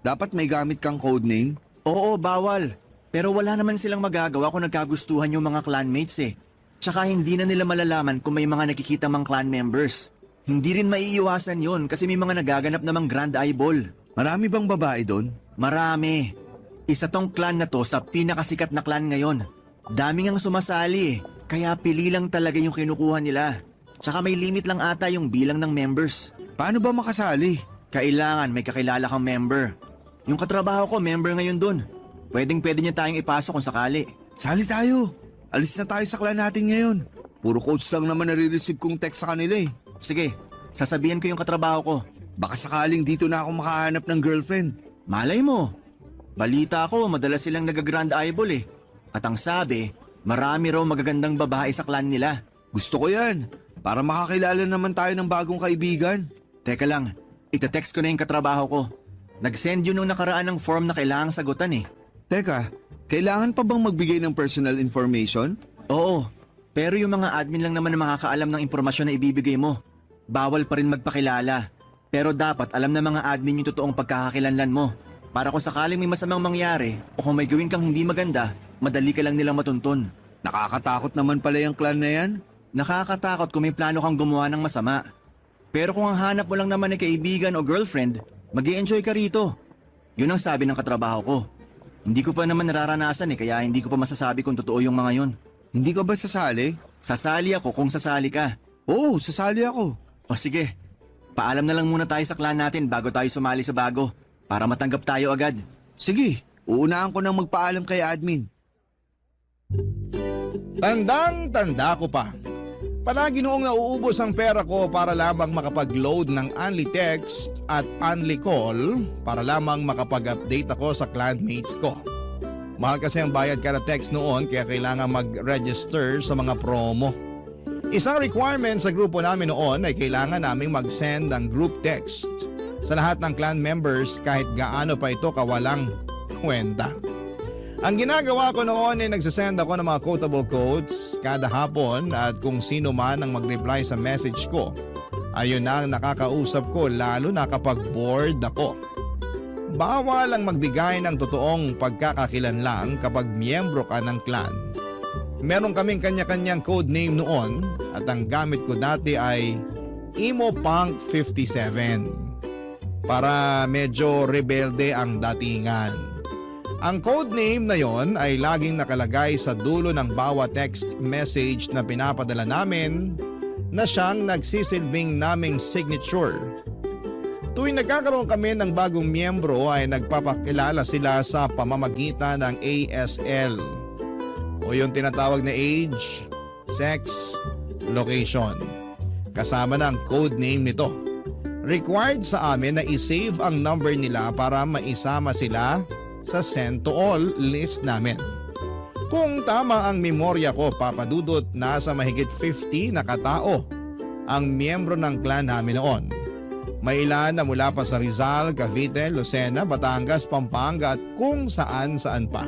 Dapat may gamit kang codename? Oo, bawal. Pero wala naman silang magagawa kung nagkagustuhan yung mga clanmates eh. Tsaka hindi na nila malalaman kung may mga nakikita mang clan members. Hindi rin maiiwasan yon kasi may mga nagaganap namang grand eyeball. Marami bang babae doon? Marami. Isa tong clan na to sa pinakasikat na clan ngayon. Dami ngang sumasali eh, kaya pili lang talaga yung kinukuha nila. Tsaka may limit lang ata yung bilang ng members. Paano ba makasali? Kailangan may kakilala kang member. Yung katrabaho ko, member ngayon dun. Pwedeng-pwede niya tayong ipasok kung sakali. Sali tayo. Alis na tayo sa clan natin ngayon. Puro coach lang naman nare-receive kong text sa kanila eh. Sige, sasabihan ko yung katrabaho ko. Baka sakaling dito na ako makahanap ng girlfriend. Malay mo. Balita ko, madalas silang nag-grand eyeball eh. At ang sabi, marami raw magagandang babae sa clan nila. Gusto ko yan. Para makakilala naman tayo ng bagong kaibigan. Teka lang, itetext ko na yung katrabaho ko. Nag-send yun nung nakaraan ng form na kailangang sagutan eh. Teka, kailangan pa bang magbigay ng personal information? Oo, pero yung mga admin lang naman na makakaalam ng impormasyon na ibibigay mo. Bawal pa rin magpakilala. Pero dapat alam ng mga admin yung totoong pagkakakilanlan mo. Para kung sakaling may masamang mangyari o kung may gawin kang hindi maganda, madali ka lang nilang matuntun. Nakakatakot naman pala yung clan na yan. Nakakatakot kung may plano kang gumawa ng masama. Pero kung ang hanap mo lang naman ay kaibigan o girlfriend, mag-i-enjoy ka rito. Yun ang sabi ng katrabaho ko. Hindi ko pa naman nararanasan kaya hindi ko pa masasabi kung totoo yung mga yun. Hindi ka ba sasali? Sasali ako kung sasali ka. Oo, sasali ako. O sige, paalam na lang muna tayo sa clan natin bago tayo sumali sa bago para matanggap tayo agad. Sige, uunahan ko nang magpaalam kay admin. Tandang-tanda ko pa. Palagi noong nauubos ang pera ko para lamang makapag-load ng Anlitext at Anlicall para lamang makapag-update ako sa clanmates ko. Mahal kasi ang bayad kada text noon kaya kailangan mag-register sa mga promo. Isang requirement sa grupo namin noon ay kailangan naming mag-send ng group text sa lahat ng clan members kahit gaano pa ito kawalang kwenta. Ang ginagawa ko noon ay nagsasend ako ng mga quotable quotes kada hapon at kung sino man ang mag-reply sa message ko, ayun na ang nakakausap ko lalo na kapag bored ako. Bawal ang magbigay ng totoong pagkakakilanlan kapag miyembro ka ng clan. Meron kaming kanya-kanyang code name noon at ang gamit ko dati ay Emo Punk 57 para medyo rebelde ang datingan. Ang code name na yon ay laging nakalagay sa dulo ng bawat text message na pinapadala namin na siyang nagsisilbing naming signature. Tuwing nagkakaroon kami ng bagong miyembro ay nagpapakilala sila sa pamamagitan ng ASL o yung tinatawag na age, sex, location. Kasama ng code name nito. Required sa amin na isave ang number nila para maisama sila sa send to all list namin. Kung tama ang memorya ko, Papadudot, nasa mahigit 50 na katao ang miyembro ng clan namin noon. May ilan na mula pa sa Rizal, Cavite, Lucena, Batangas, Pampanga at kung saan-saan pa.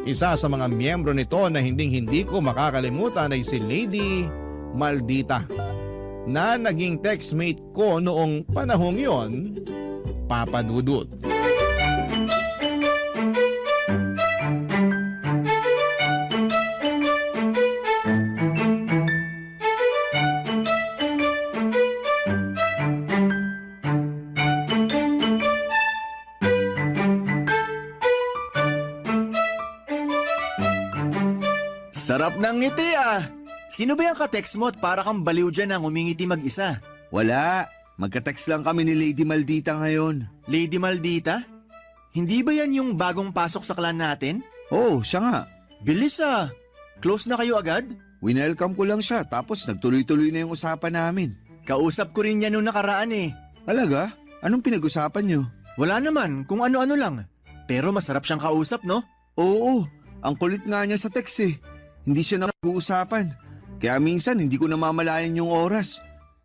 Isa sa mga miyembro nito na hindi ko makakalimutan ay si Lady Maldita na naging textmate ko noong panahong yon, Papadudot. Sarap ng ngiti ah! Sino ba yung ka-text mo at para kang baliw dyan ang umingiti mag-isa? Wala. Magka-text lang kami ni Lady Maldita ngayon. Lady Maldita? Hindi ba yan yung bagong pasok sa clan natin? Oh, siya nga. Bilis ah! Close na kayo agad? Winelcome ko lang siya tapos nagtuloy-tuloy na yung usapan namin. Kausap ko rin yan nung nakaraan eh. Talaga? Anong pinag-usapan nyo? Wala naman, kung ano-ano lang. Pero masarap siyang kausap, no? Oo, ang kulit nga niya sa text eh. Hindi siya nag-uusapan. Kaya minsan hindi ko namamalayan yung oras.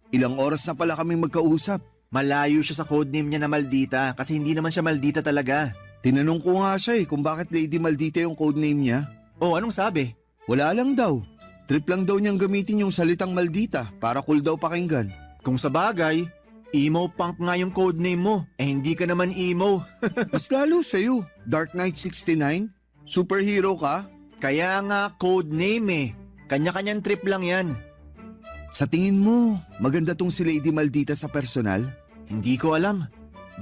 Ilang oras na pala kaming magkausap. Malayo siya sa codename niya na Maldita kasi hindi naman siya Maldita talaga. Tinanong ko nga siya kung bakit Lady Maldita yung codename niya. Oh, anong sabi? Wala lang daw. Trip lang daw niyang gamitin yung salitang Maldita para cool daw pakinggan. Kung sa bagay, emo punk nga yung codename mo. Eh hindi ka naman emo. Mas lalo sa'yo. Dark Knight 69? Superhero ka? Kaya nga codename eh. Kanya-kanyang trip lang yan. Sa tingin mo, maganda tong si Lady Maldita sa personal? Hindi ko alam.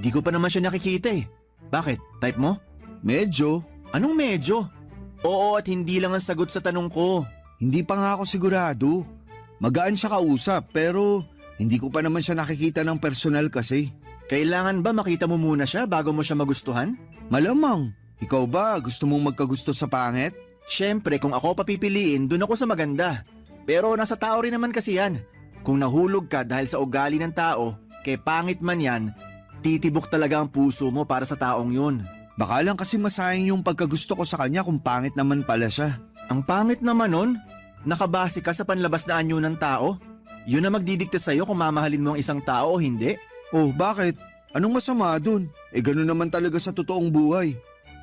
Di ko pa naman siya nakikita eh. Bakit? Type mo? Medyo. Anong medyo? Oo at hindi lang ang sagot sa tanong ko. Hindi pa nga ako sigurado. Magaan siya kausap pero hindi ko pa naman siya nakikita ng personal kasi. Kailangan ba makita mo muna siya bago mo siya magustuhan? Malamang. Ikaw ba gusto mong magkagusto sa pangit? Siyempre kung ako papipiliin, dun ako sa maganda. Pero nasa tao rin naman kasi yan. Kung nahulog ka dahil sa ugali ng tao, kay pangit man yan, titibok talaga ang puso mo para sa taong yun. Baka lang kasi masayang yung pagkagusto ko sa kanya kung pangit naman pala siya. Ang pangit naman nun? Nakabase ka sa panlabas na anyo ng tao? Yun na magdidikta sa'yo kung mamahalin mo ang isang tao o hindi? Oh, bakit? Anong masama dun? Ganun naman talaga sa totoong buhay.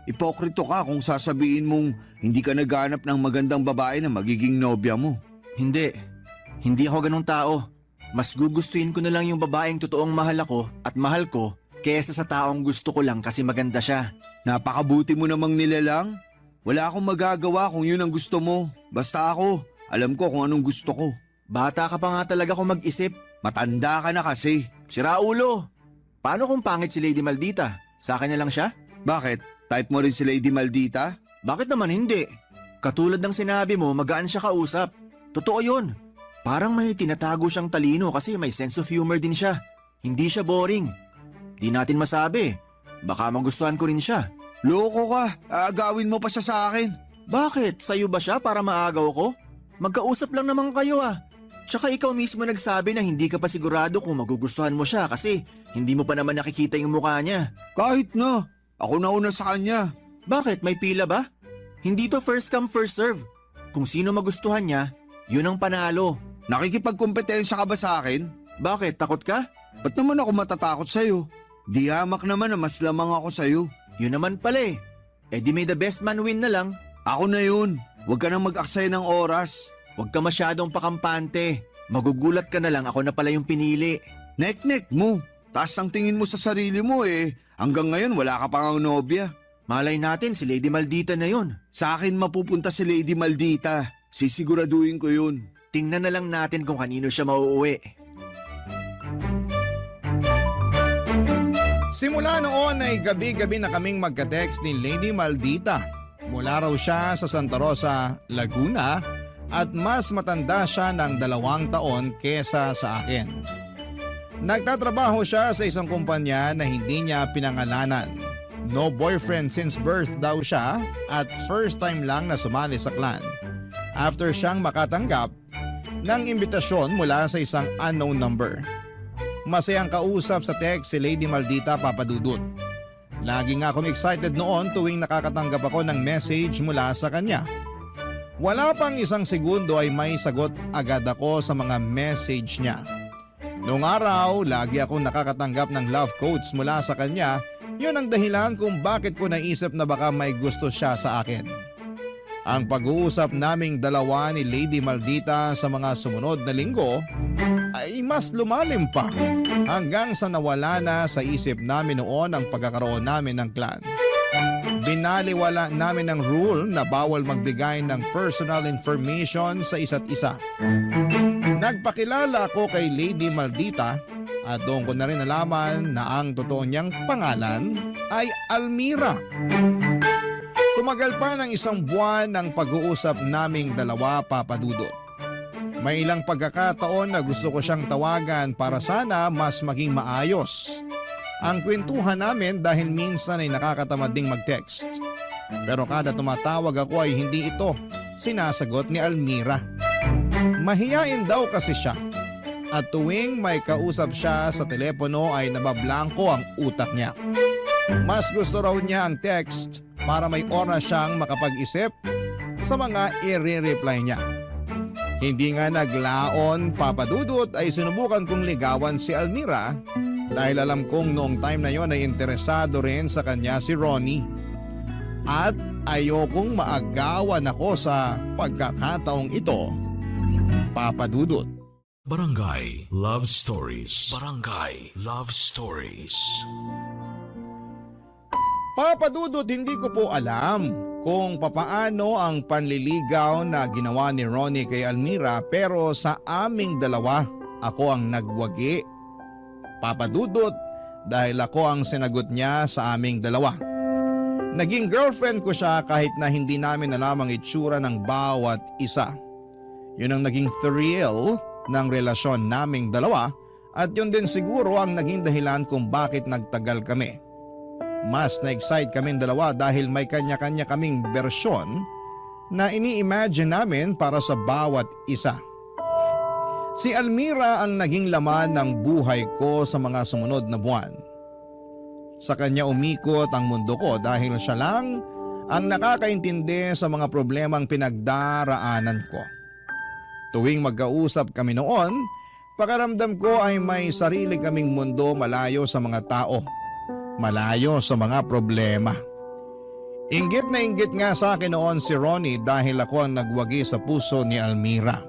Ipokrito ka kung sasabihin mong hindi ka naghanap ng magandang babae na magiging nobya mo. Hindi. Hindi ako ganung tao. Mas gugustuhin ko na lang yung babaeng totoong mahal ako at mahal ko kaysa sa taong gusto ko lang kasi maganda siya. Napakabuti mo namang nilalang. Wala akong magagawa kung yun ang gusto mo. Basta ako, alam ko kung anong gusto ko. Bata ka pa nga talaga kung mag-isip. Matanda ka na kasi. Sira ulo. Paano kung pangit si Lady Maldita? Sa akin na lang siya? Bakit? Type mo rin si Lady Maldita? Bakit naman hindi? Katulad ng sinabi mo, magaan siya kausap. Totoo yun. Parang may tinatago siyang talino kasi may sense of humor din siya. Hindi siya boring. Di natin masabi. Baka magustuhan ko rin siya. Loko ka, aagawin mo pa siya sa akin. Bakit? Sa'yo ba siya para maagaw ko? Magkausap lang naman kayo ah. Tsaka ikaw mismo nagsabi na hindi ka pa sigurado kung magugustuhan mo siya kasi hindi mo pa naman nakikita yung mukha niya. Kahit na, ako nauna sa kanya. Bakit? May pila ba? Hindi to first come first serve. Kung sino magustuhan niya, yun ang panalo. Nakikipagkompetensya ka ba sa akin? Bakit? Takot ka? Ba't naman ako matatakot sa'yo? Di hamak naman na mas lamang ako sa'yo. Yun naman pala eh. Eh di may the best man win na lang. Ako na yun. Huwag ka nang mag-aksaya ng oras. Huwag ka masyadong pakampante. Magugulat ka na lang ako na pala yung pinili. Nek-nek mo. Taas ang tingin mo sa sarili mo eh. Hanggang ngayon wala ka pang nobya. Malay natin si Lady Maldita na yun. Sa akin mapupunta si Lady Maldita. Sisiguraduhin ko yun. Tingnan na lang natin kung kanino siya mauuwi. Simula noon ay gabi-gabi na kaming magka-text ni Lady Maldita. Mula raw siya sa Santa Rosa, Laguna at mas matanda siya ng 2 taon kesa sa akin. Nagtatrabaho siya sa isang kumpanya na hindi niya pinangalanan. No boyfriend since birth daw siya at first time lang na sumali sa clan. After siyang makatanggap ng imbitasyon mula sa isang unknown number. Masayang kausap sa text si Lady Maldita, Papa Dudut. Lagi nga akong excited noon tuwing nakakatanggap ako ng message mula sa kanya. Wala pang 1 segundo ay may sagot agad ako sa mga message niya. Noong araw, lagi akong nakakatanggap ng love quotes mula sa kanya. Yun ang dahilan kung bakit ko naisip na baka may gusto siya sa akin. Ang pag-uusap naming dalawa ni Lady Maldita sa mga sumunod na linggo ay mas lumalim pa hanggang sa nawala na sa isip namin noon ang pagkakaroon namin ng clan. Binaliwala namin ang rule na bawal magbigay ng personal information sa isa't isa. Nagpakilala ako kay Lady Maldita at doon ko na rin nalaman na ang totoo niyang pangalan ay Almira. Tumagal pa ng 1 buwan ang pag-uusap naming dalawa, Papa Dudut. May ilang pagkakataon na gusto ko siyang tawagan para sana mas maging maayos ang kwentuhan namin dahil minsan ay nakakatamad ding mag-text. Pero kada tumatawag ako ay hindi ito sinasagot ni Almira. Mahiyain daw kasi siya. At tuwing may kausap siya sa telepono ay nabablangko ang utak niya. Mas gusto raw niya ang text para may oras siyang makapag-isip sa mga i-reply niya. Hindi nga naglaon, Papa Dudut, ay sinubukan kong ligawan si Almira dahil alam kong noong time na yon ay interesado rin sa kanya si Ronnie. At ayokong maagawan ako sa pagkakataong ito, Papa Dudut. Barangay Love Stories. Barangay Love Stories. Papa Dudut, hindi ko po alam kung papaano ang panliligaw na ginawa ni Ronnie kay Almira, pero sa aming dalawa, ako ang nagwagi. Papa Dudut, dahil ako ang sinagot niya sa aming dalawa. Naging girlfriend ko siya kahit na hindi namin alam ang itsura ng bawat isa. Yun ang naging thrill ng relasyon naming dalawa at yun din siguro ang naging dahilan kung bakit nagtagal kami. Mas na-excite kaming dalawa dahil may kanya-kanya kaming bersyon na ini-imagine namin para sa bawat isa. Si Almira ang naging laman ng buhay ko sa mga sumunod na buwan. Sa kanya umikot ang mundo ko dahil siya lang ang nakakaintindi sa mga problemang pinagdaraanan ko. Tuwing magkausap kami noon, pakiramdam ko ay may sarili kaming mundo malayo sa mga tao, malayo sa mga problema. Inggit na inggit nga sa akin noon si Ronnie dahil ako ang nagwagi sa puso ni Almira.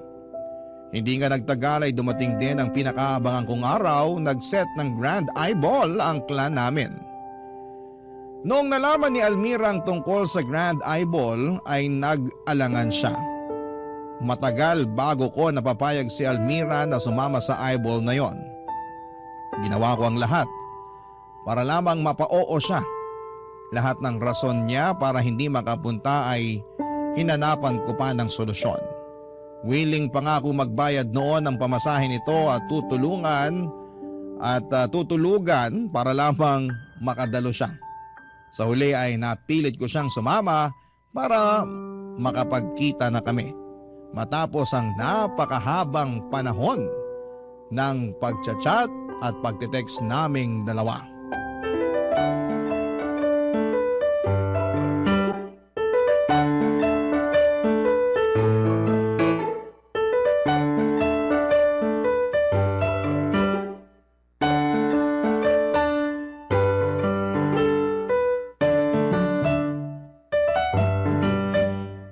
Hindi nga nagtagal ay dumating din ang pinakaabangan kong araw, nag-set ng Grand Eyeball ang clan namin. Noong nalaman ni Almira ang tungkol sa Grand Eyeball ay nag-alangan siya. Matagal bago ko napapayag si Almira na sumama sa eyeball na yon. Ginawa ko ang lahat para lamang mapa-oo siya. Lahat ng rason niya para hindi makapunta ay hinanapan ko pa ng solusyon. Willing pa nga ako magbayad noon ng pamasahe nito at tutulugan para lamang makadalo siya. Sa huli ay napilit ko siyang sumama para makapagkita na kami. Matapos ang napakahabang panahon ng pagchat-chat at pagtitext naming dalawa.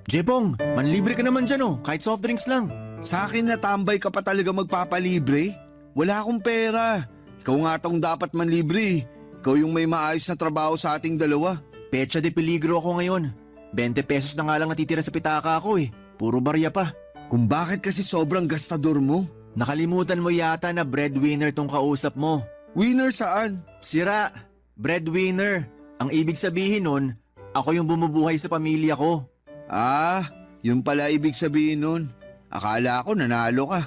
Jepong, manlibre ka naman dyan oh, kahit soft drinks lang. Sa akin natambay ka pa talaga magpapalibre? Wala akong pera. Ikaw nga tong dapat manlibre. Ikaw yung may maayos na trabaho sa ating dalawa. Pecha de peligro ako ngayon. 20 pesos na nga lang natitira sa pitaka ko eh. Puro barya pa. Kung bakit kasi sobrang gastador mo? Nakalimutan mo yata na breadwinner tong kausap mo. Winner saan? Sira, breadwinner. Ang ibig sabihin nun, ako yung bumubuhay sa pamilya ko. Ah, yun pala ibig sabihin nun. Akala ko nanalo ka.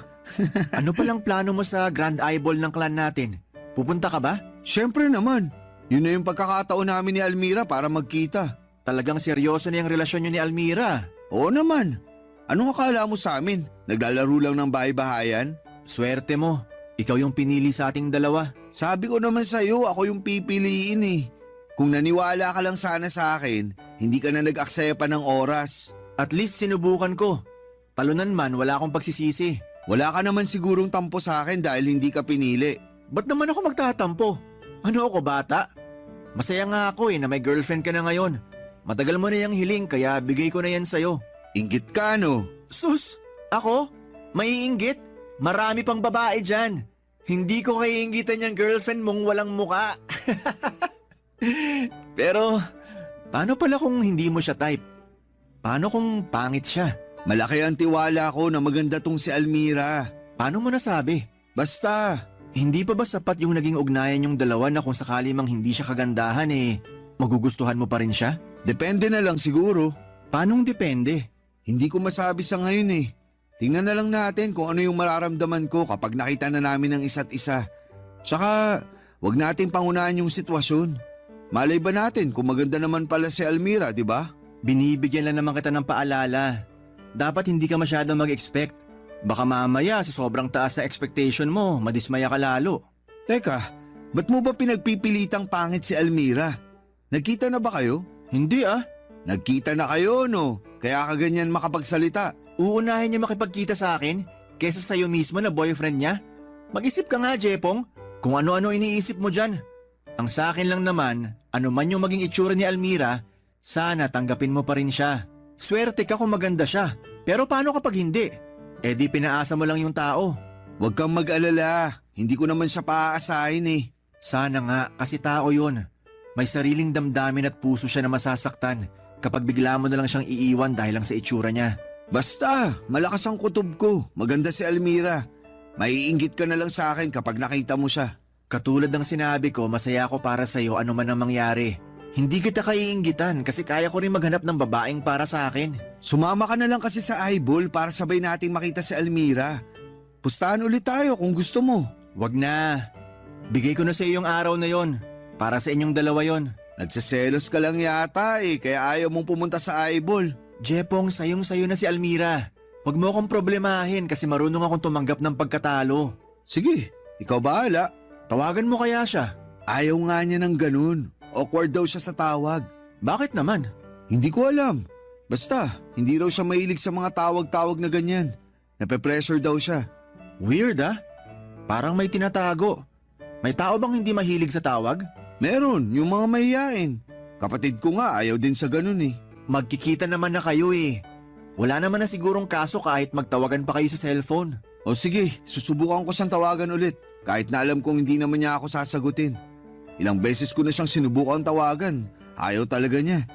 Ano palang plano mo sa Grand Eyeball ng clan natin? Pupunta ka ba? Siyempre naman. Yun na yung pagkakataon namin ni Almira para magkita. Talagang seryoso na yung relasyon nyo ni Almira. Oo naman. Anong akala mo sa amin? Naglalaro lang ng bahay-bahayan? Swerte mo. Ikaw yung pinili sa ating dalawa. Sabi ko naman sa'yo, ako yung pipiliin eh. Kung naniwala ka lang sana sa akin, hindi ka na nag-aksaya pa ng oras. At least sinubukan ko. Talunan man, wala akong pagsisisi. Wala ka naman sigurong tampo sa akin dahil hindi ka pinili. Ba't naman ako magtatampo? Ano ako, bata? Masaya nga ako na may girlfriend ka na ngayon. Matagal mo na yung hiling kaya bigay ko na yan sa'yo. Inggit ka no? Sus! Ako? Maiinggit? Marami pang babae dyan. Hindi ko kaiinggitan yung girlfriend mong walang muka. Pero, paano pala kung hindi mo siya type? Paano kung pangit siya? Malaki ang tiwala ko na maganda tong si Almira. Paano mo nasabi? Basta, Hindi pa ba sapat yung naging ugnayan yung dalawa na kung sakali mang hindi siya kagandahan magugustuhan mo pa rin siya? depende na lang siguro. Paanong depende? Hindi ko masabi sa ngayon eh. Tingnan na lang natin kung ano yung mararamdaman ko kapag nakita na namin ang isa't isa. Tsaka, wag natin pangunahan yung sitwasyon. Malay ba natin kung maganda naman pala si Almira, di ba? Binibigyan lang naman kita ng paalala. Dapat hindi ka masyadong mag-expect. Baka mamaya sa sobrang taas na expectation mo, madismaya ka lalo. Teka, ba't mo ba pinagpipilitang pangit si Almira? Nagkita na ba kayo? Hindi ah. Nagkita na kayo no, kaya ka ganyan makapagsalita. Uunahin niya makipagkita sa akin kesa sa'yo mismo na boyfriend niya? Mag-isip ka nga, Jepong, kung ano-ano iniisip mo dyan. Ang sa akin lang naman, ano man yung maging itsura ni Almira, sana tanggapin mo pa rin siya. Swerte ka kung maganda siya, pero paano kapag hindi? Di pinaasa mo lang yung tao. Huwag kang mag-alala, hindi ko naman siya paaasahin eh. Sana nga, kasi tao yun. May sariling damdamin at puso siya na masasaktan kapag bigla mo na lang siyang iiwan dahil lang sa itsura niya. Basta, malakas ang kutob ko, maganda si Almira. Maiinggit ka na lang sa akin kapag nakita mo siya. Katulad ng sinabi ko, masaya ako para sa'yo ano man ang mangyari. Hindi kita kaiinggitan kasi kaya ko rin maghanap ng babaeng para sa akin. Sumama ka na lang kasi sa eyeball para sabay nating makita si Almira. Pustahan ulit tayo kung gusto mo. Wag na. Bigay ko na sa iyo yung araw na yon. Para sa inyong dalawa yon. Nagsaselos ka lang yata kaya ayaw mong pumunta sa eyeball. Jepong, sayong-sayo na si Almira. Huwag mo akong problemahin kasi marunong akong tumanggap ng pagkatalo. Sige, ikaw bahala. Tawagan mo kaya siya? Ayaw nga niya ng ganun. Awkward daw siya sa tawag. Bakit naman? Hindi ko alam. Basta, hindi raw siya mahilig sa mga tawag-tawag na ganyan. Nape-pressure daw siya. Weird ah. Parang may tinatago. May tao bang hindi mahilig sa tawag? Meron, yung mga mahihain. Kapatid ko nga ayaw din sa ganun eh. Magkikita naman na kayo eh. Wala naman na sigurong kaso kahit magtawagan pa kayo sa cellphone. O sige, susubukan ko siyang tawagan ulit. Kahit na alam kong hindi naman niya ako sasagutin. Ilang beses ko na siyang sinubukan tawagan. Ayaw talaga niya.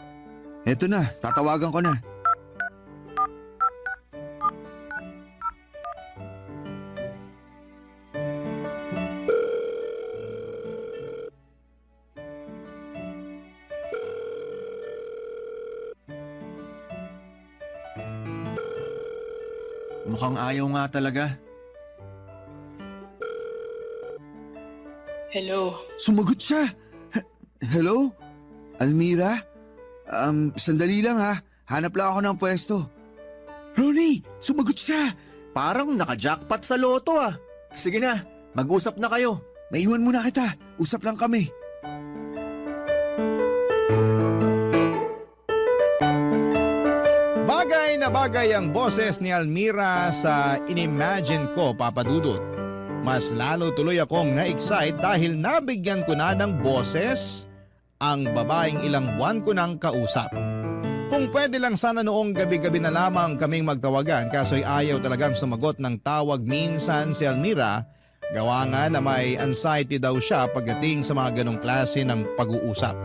Eto na, tatawagan ko na. Mukhang ayaw nga talaga. Hello. Sumagot siya! Hello? Almira? Sandali lang ha. Hanap lang ako ng pwesto. Ronnie! Sumagot siya! Parang naka-jackpot sa loto ah. Sige na, mag-usap na kayo. Maiwan muna kita. Usap lang kami. Bagay na bagay ang boses ni Almira sa inimagine ko, Papa Dudut. Mas lalo tuloy akong na-excite dahil nabigyan ko na ng boses ang babaeng ilang buwan ko nang kausap. Kung pwede lang sana noong gabi-gabi na lamang kaming magtawagan kaso'y ayaw talagang sumagot ng tawag minsan si Almira. Gawa nga na may anxiety daw siya pagdating sa mga ganong klase ng pag-uusap.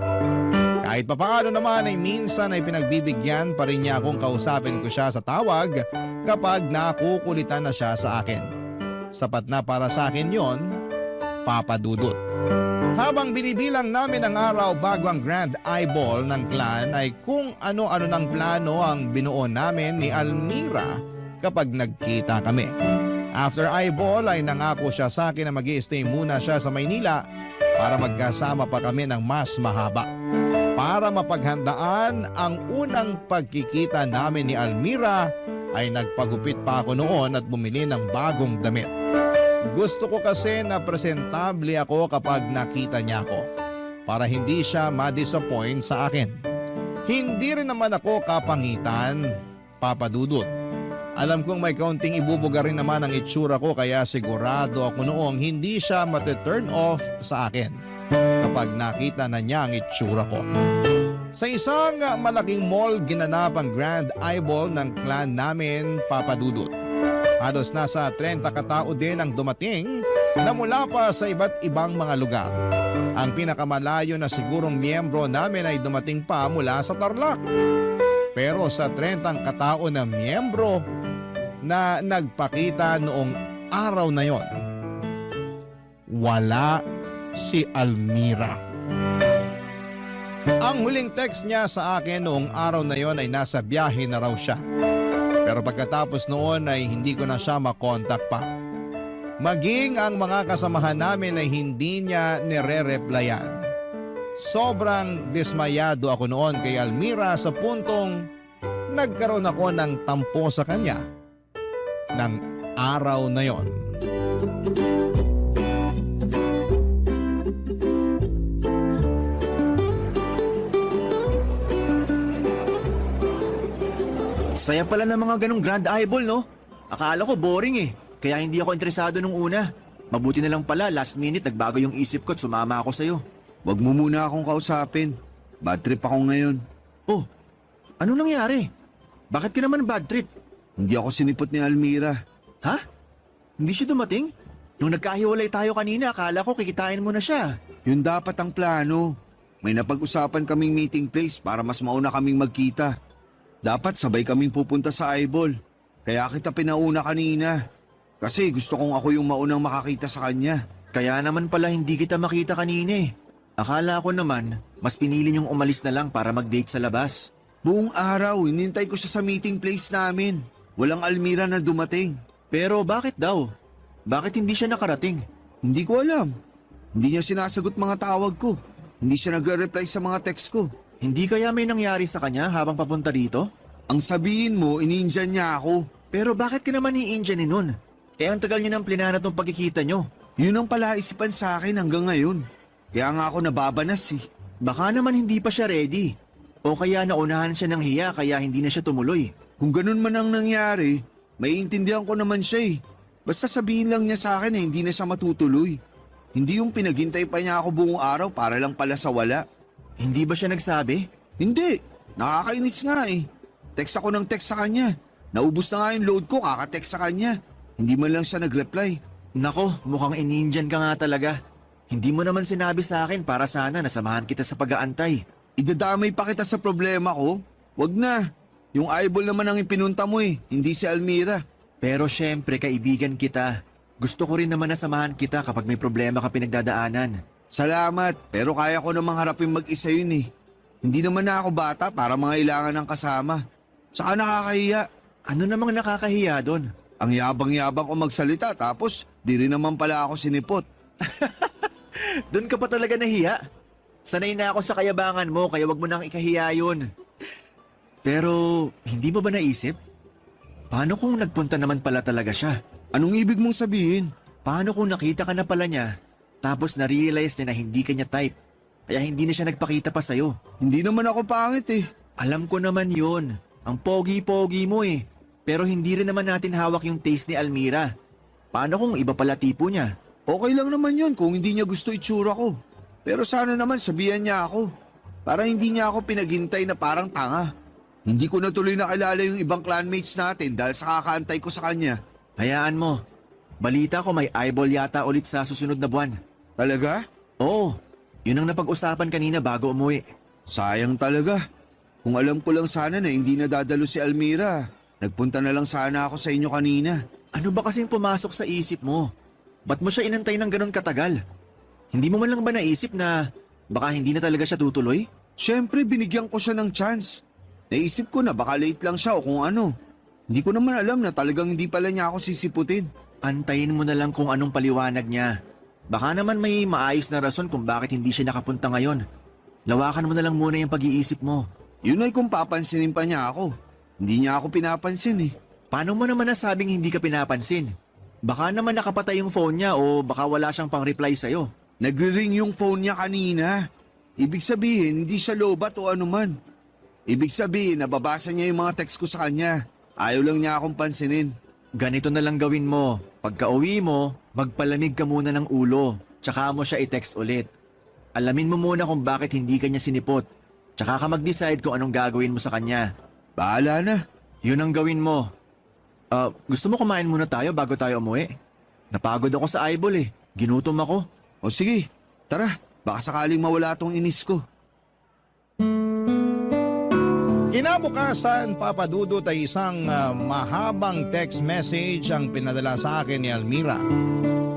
Kahit papaano naman ay minsan ay pinagbibigyan pa rin niya akong kausapin ko siya sa tawag kapag nakukulitan na siya sa akin. Sapat na para sa akin yon, Papa Dudut. Habang binibilang namin ang araw bago ang Grand Eyeball ng clan ay kung ano-ano ng plano ang binuo namin ni Almira kapag nagkita kami. After Eyeball ay nangako siya sa akin na mag-i-stay muna siya sa Maynila para magkasama pa kami ng mas mahaba. Para mapaghandaan ang unang pagkikita namin ni Almira ay nagpagupit pa ako noon at bumili ng bagong damit. Gusto ko kasi na presentable ako kapag nakita niya ako para hindi siya ma-disappoint sa akin. Hindi rin naman ako kapangitan, Papa Dudut. Alam kong may kaunting ibubuga rin naman ang itsura ko kaya sigurado ako noong hindi siya mate-turn off sa akin kapag nakita na niya ang itsura ko. Sa isang malaking mall ginanap ang Grand Eyeball ng clan namin, Papa Dudut. Halos nasa 30 katao din ang dumating na mula pa sa iba't ibang mga lugar. Ang pinakamalayo na sigurong miyembro namin ay dumating pa mula sa Tarlac. Pero sa 30 katao na miyembro na nagpakita noong araw na yon, wala si Almira. Ang huling text niya sa akin noong araw na yon ay nasa biyahe na raw siya. Pero pagkatapos noon ay hindi ko na siya makontak pa. Maging ang mga kasamahan namin ay hindi niya nire-replyan. Sobrang dismayado ako noon kay Almira sa puntong nagkaroon ako ng tampo sa kanya ng araw na yon. Saya pala ng mga ganong Grand Eyeball, no? Akala ko boring eh, kaya hindi ako interesado nung una. Mabuti na lang pala, last minute nagbago yung isip ko at sumama ako sa'yo. Wag mo muna akong kausapin. Bad trip ako ngayon. Oh, ano nangyari? Bakit ka naman bad trip? Hindi ako sinipot ni Almira. Ha? Hindi siya dumating? Nung nagkahiwalay tayo kanina, akala ko kikitain mo na siya. Yun dapat ang plano. May napag-usapan kaming meeting place para mas mauna kaming magkita. Dapat sabay kaming pupunta sa Eyeball. Kaya kita pinauna kanina. Kasi gusto kong ako yung maunang makakita sa kanya. Kaya naman pala hindi kita makita kanina eh. Akala ko naman, mas pinili niyong umalis na lang para mag-date sa labas. Buong araw, hinintay ko siya sa meeting place namin. Walang Almira na dumating. Pero bakit daw? Bakit hindi siya nakarating? Hindi ko alam. Hindi niya sinasagot mga tawag ko. Hindi siya nagre-reply sa mga text ko. Hindi kaya may nangyari sa kanya habang papunta dito? Ang sabihin mo, inindiyan niya ako. Pero bakit ka naman i-Indian nun? Eh ang tagal niyo ng plinana tong pagkikita niyo. Yun ang palaisipan sa akin hanggang ngayon. Kaya nga ako nababanas eh. Baka naman hindi pa siya ready. O kaya naunahan siya ng hiya kaya hindi na siya tumuloy. Kung ganun man ang nangyari, maiintindihan ko naman siya eh. Basta sabihin lang niya sa akin na hindi na siya matutuloy. Hindi yung pinaghintay pa niya ako buong araw para lang pala sa wala. Hindi ba siya nagsabi? Hindi. Nakakainis nga eh. Text ako ng text sa kanya. Naubos na nga yung load ko kaka-text sa kanya. Hindi man lang siya nag-reply. Nako, mukhang in-Indian ka nga talaga. Hindi mo naman sinabi sa akin para sana nasamahan kita sa pag-aantay. Idadamay pa kita sa problema ko? Wag na. Yung Eyeball naman ang ipinunta mo eh, hindi si Almira. Pero syempre kaibigan kita. Gusto ko rin naman na samahan kita kapag may problema ka pinagdadaanan. Salamat, pero kaya ko namang harapin mag-isa yun eh. Hindi naman na ako bata para mangailangan ng kasama. Tsaka nakakahiya. Ano namang nakakahiya doon? Ang yabang-yabang ko magsalita tapos di rin naman pala ako sinipot. Doon ka pa talaga nahiya? Sanay na ako sa kayabangan mo kaya wag mo nang ikahiya yun. Pero hindi mo ba naisip? Paano kung nagpunta naman pala talaga siya? Anong ibig mong sabihin? Paano kung nakita ka na pala niya tapos na-realize niya na hindi ka niya type kaya hindi na siya nagpakita pa sa'yo? Hindi naman ako pangit eh. Alam ko naman yun. Ang pogi-pogi mo eh. Pero hindi rin naman natin hawak yung taste ni Almira. Paano kung iba pala tipo niya? Okay lang naman yun kung hindi niya gusto itsura ko. Pero sana naman sabihan niya ako. Para hindi niya ako pinaghintay na parang tanga. Hindi ko na tuloy nakilala yung ibang clanmates natin dahil sa kakaantay ko sa kanya. Hayaan mo. Balita ko may eyeball yata ulit sa susunod na buwan. Talaga? Oo, yun ang napag-usapan kanina bago umuwi. Sayang talaga. Kung alam ko lang sana na hindi nadadalo si Almira, nagpunta na lang sana ako sa inyo kanina. Ano ba kasing pumasok sa isip mo? Ba't mo siya inantay ng ganon katagal? Hindi mo man lang ba naisip na baka hindi na talaga siya tutuloy? Siyempre binigyan ko siya ng chance. Naisip ko na baka late lang siya o kung ano. Hindi ko naman alam na talagang hindi pala niya ako sisiputin. Antayin mo na lang kung anong paliwanag niya. Baka naman may maayos na rason kung bakit hindi siya nakapunta ngayon. Lawakan mo na lang muna yung pag-iisip mo. Yun ay kung papansinin pa niya ako. Hindi niya ako pinapansin eh. Paano mo naman nasabing hindi ka pinapansin? Baka naman nakapatay yung phone niya o baka wala siyang pang-reply sa'yo. Nagre-ring yung phone niya kanina. Ibig sabihin hindi siya lobat o anuman. Ibig sabihin nababasa niya yung mga text ko sa kanya. Ayaw lang niya akong pansinin. Ganito na lang gawin mo. Pagka uwi mo, magpalamig ka muna ng ulo. Tsaka mo siya i-text ulit. Alamin mo muna kung bakit hindi ka niya sinipot. Tsaka ka mag-decide kung anong gagawin mo sa kanya. Bahala na. Yun ang gawin mo. Gusto mo kumain muna tayo bago tayo umuwi? Napagod ako sa eyeball eh. Ginutom ako. O sige, tara. Baka sakaling mawala tong inis ko. Kinabukasan, Papa Dudut, ay isang mahabang text message ang pinadala sa akin ni Almira.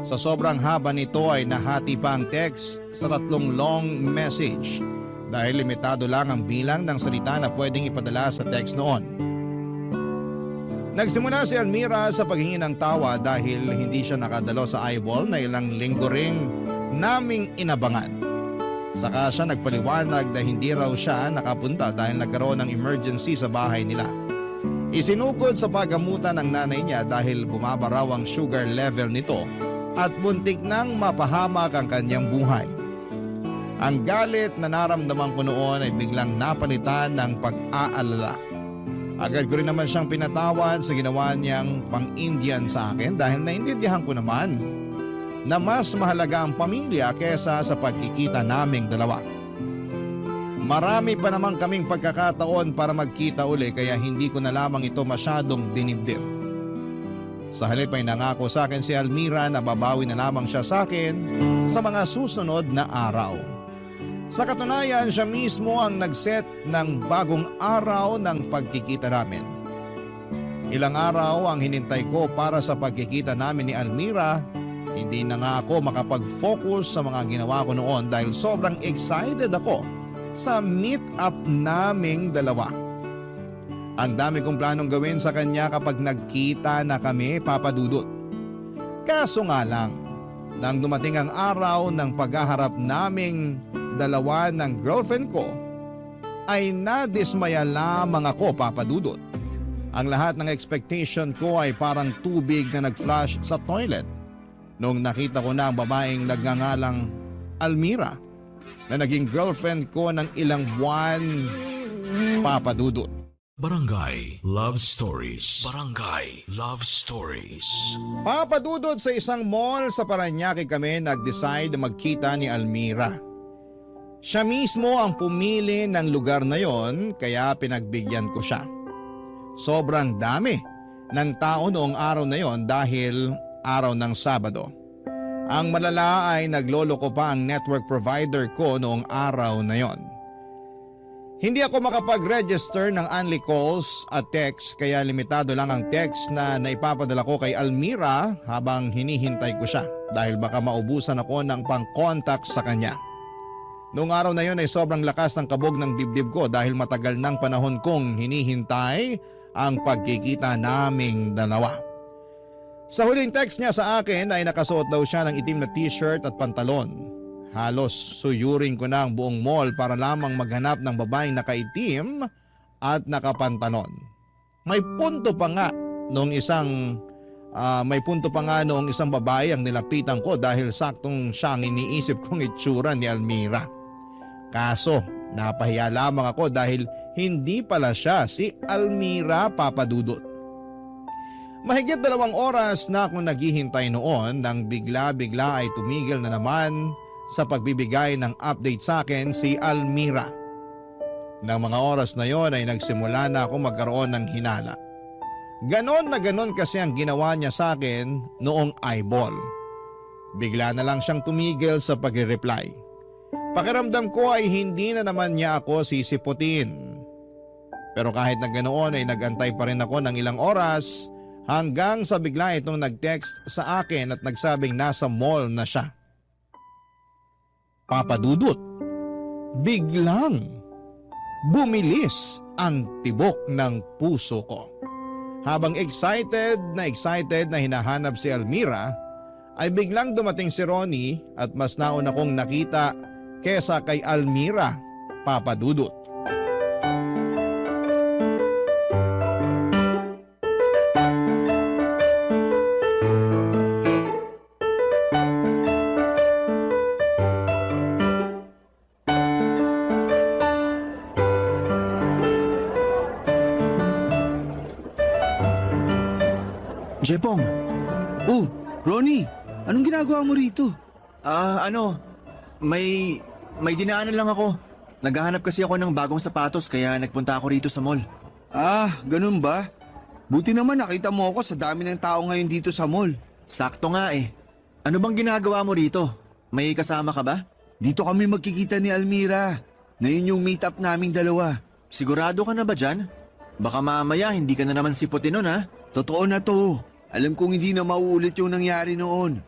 Sa sobrang haba nito ay nahati pa ang text sa 3 long message dahil limitado lang ang bilang ng salita na pwedeng ipadala sa text noon. Nagsimula si Almira sa paghingi ng tawa dahil hindi siya nakadalo sa eyeball na ilang linggo ring naming inabangan. Saka siya nagpaliwanag na hindi raw siya nakapunta dahil nagkaroon ng emergency sa bahay nila. Isinukod sa paggamutan ng nanay niya dahil bumaba raw ang sugar level nito at buntik nang mapahamak ang kanyang buhay. Ang galit na naramdaman ko noon ay biglang napalitan ng pag-aalala. Agad ko rin naman siyang pinatawad sa ginawa niyang pang-Indian sa akin dahil naintindihan ko naman na mas mahalaga ang pamilya kesa sa pagkikita naming dalawa. Marami pa naman kaming pagkakataon para magkita uli kaya hindi ko na lamang ito masyadong dinibdib. Sa halip ay nangako sa akin si Almira na babawi na lamang siya sa akin sa mga susunod na araw. Sa katunayan, siya mismo ang nag-set ng bagong araw ng pagkikita namin. Ilang araw ang hinintay ko para sa pagkikita namin ni Almira. Hindi na nga ako makapag-focus sa mga ginawa ko noon dahil sobrang excited ako sa meet-up naming dalawa. Ang dami kong planong gawin sa kanya kapag nagkita na kami, Papa Dudut. Kaso nga lang, nang dumating ang araw ng paghaharap naming dalawa ng girlfriend ko, ay nadismaya lamang ako, Papa Dudut. Ang lahat ng expectation ko ay parang tubig na nag-flash sa toilet nung nakita ko na ang babaeng nagngangalang Almira na naging girlfriend ko ng ilang buwan, Papa Dudut. Barangay Love Stories. Barangay Love Stories. Papa Dudut, sa isang mall sa Parañaque kami nag-decide na magkita ni Almira. Siya mismo ang pumili ng lugar na yon kaya pinagbigyan ko siya. Sobrang dami ng tao noong araw na yon dahil araw ng Sabado. Ang malala ay nagloloko pa ang network provider ko noong araw na yon. Hindi ako makapag-register ng only calls at text kaya limitado lang ang text na naipapadala ko kay Almira habang hinihintay ko siya dahil baka maubusan ako ng pang-contact sa kanya. Noong araw na yon ay sobrang lakas ng kabog ng dibdib ko dahil matagal ng panahon kong hinihintay ang pagkikita naming dalawa. Sa huling text niya sa akin ay nakasuot daw siya ng itim na t-shirt at pantalon. Halos suyurin ko na ang buong mall para lamang maghanap ng babaeng nakaitim at nakapantalon. May punto pa nga noong isang babae ang nilapitan ko dahil saktong siya ang iniisip kong itsura ni Almira. Kaso napahiya lamang ako dahil hindi pala siya si Almira, Papa Dudut. Mahigit 2 oras na akong naghihintay noon nang bigla-bigla ay tumigil na naman sa pagbibigay ng update sa akin si Almira. Nang mga oras na yon ay nagsimula na ako magkaroon ng hinala. Ganon na ganon kasi ang ginawa niya sa akin noong eyeball. Bigla na lang siyang tumigil sa pagre-reply. Pakiramdam ko ay hindi na naman niya ako sisiputin. Pero kahit na ganoon ay nagantay pa rin ako ng ilang oras hanggang sa bigla itong nag-text sa akin at nagsabing nasa mall na siya. Papa Dudut, biglang bumilis ang tibok ng puso ko. Habang excited na hinahanap si Almira, ay biglang dumating si Ronnie at mas nauna kong nakita kesa kay Almira, Papa Dudut. Jepong, Oh, Ronnie, anong ginagawa mo rito? may dinaanan lang ako. Naghahanap kasi ako ng bagong sapatos kaya nagpunta ako rito sa mall. Ah, ganun ba? Buti naman nakita mo ako sa dami ng tao ngayon dito sa mall. Sakto nga eh. Ano bang ginagawa mo rito? May kasama ka ba? Dito kami magkikita ni Almira. Ngayon yung meet-up naming dalawa. Sigurado ka na ba dyan? Baka mamaya hindi ka na naman siputin nun ha? Totoo na to. Alam kong hindi na mauulit yung nangyari noon.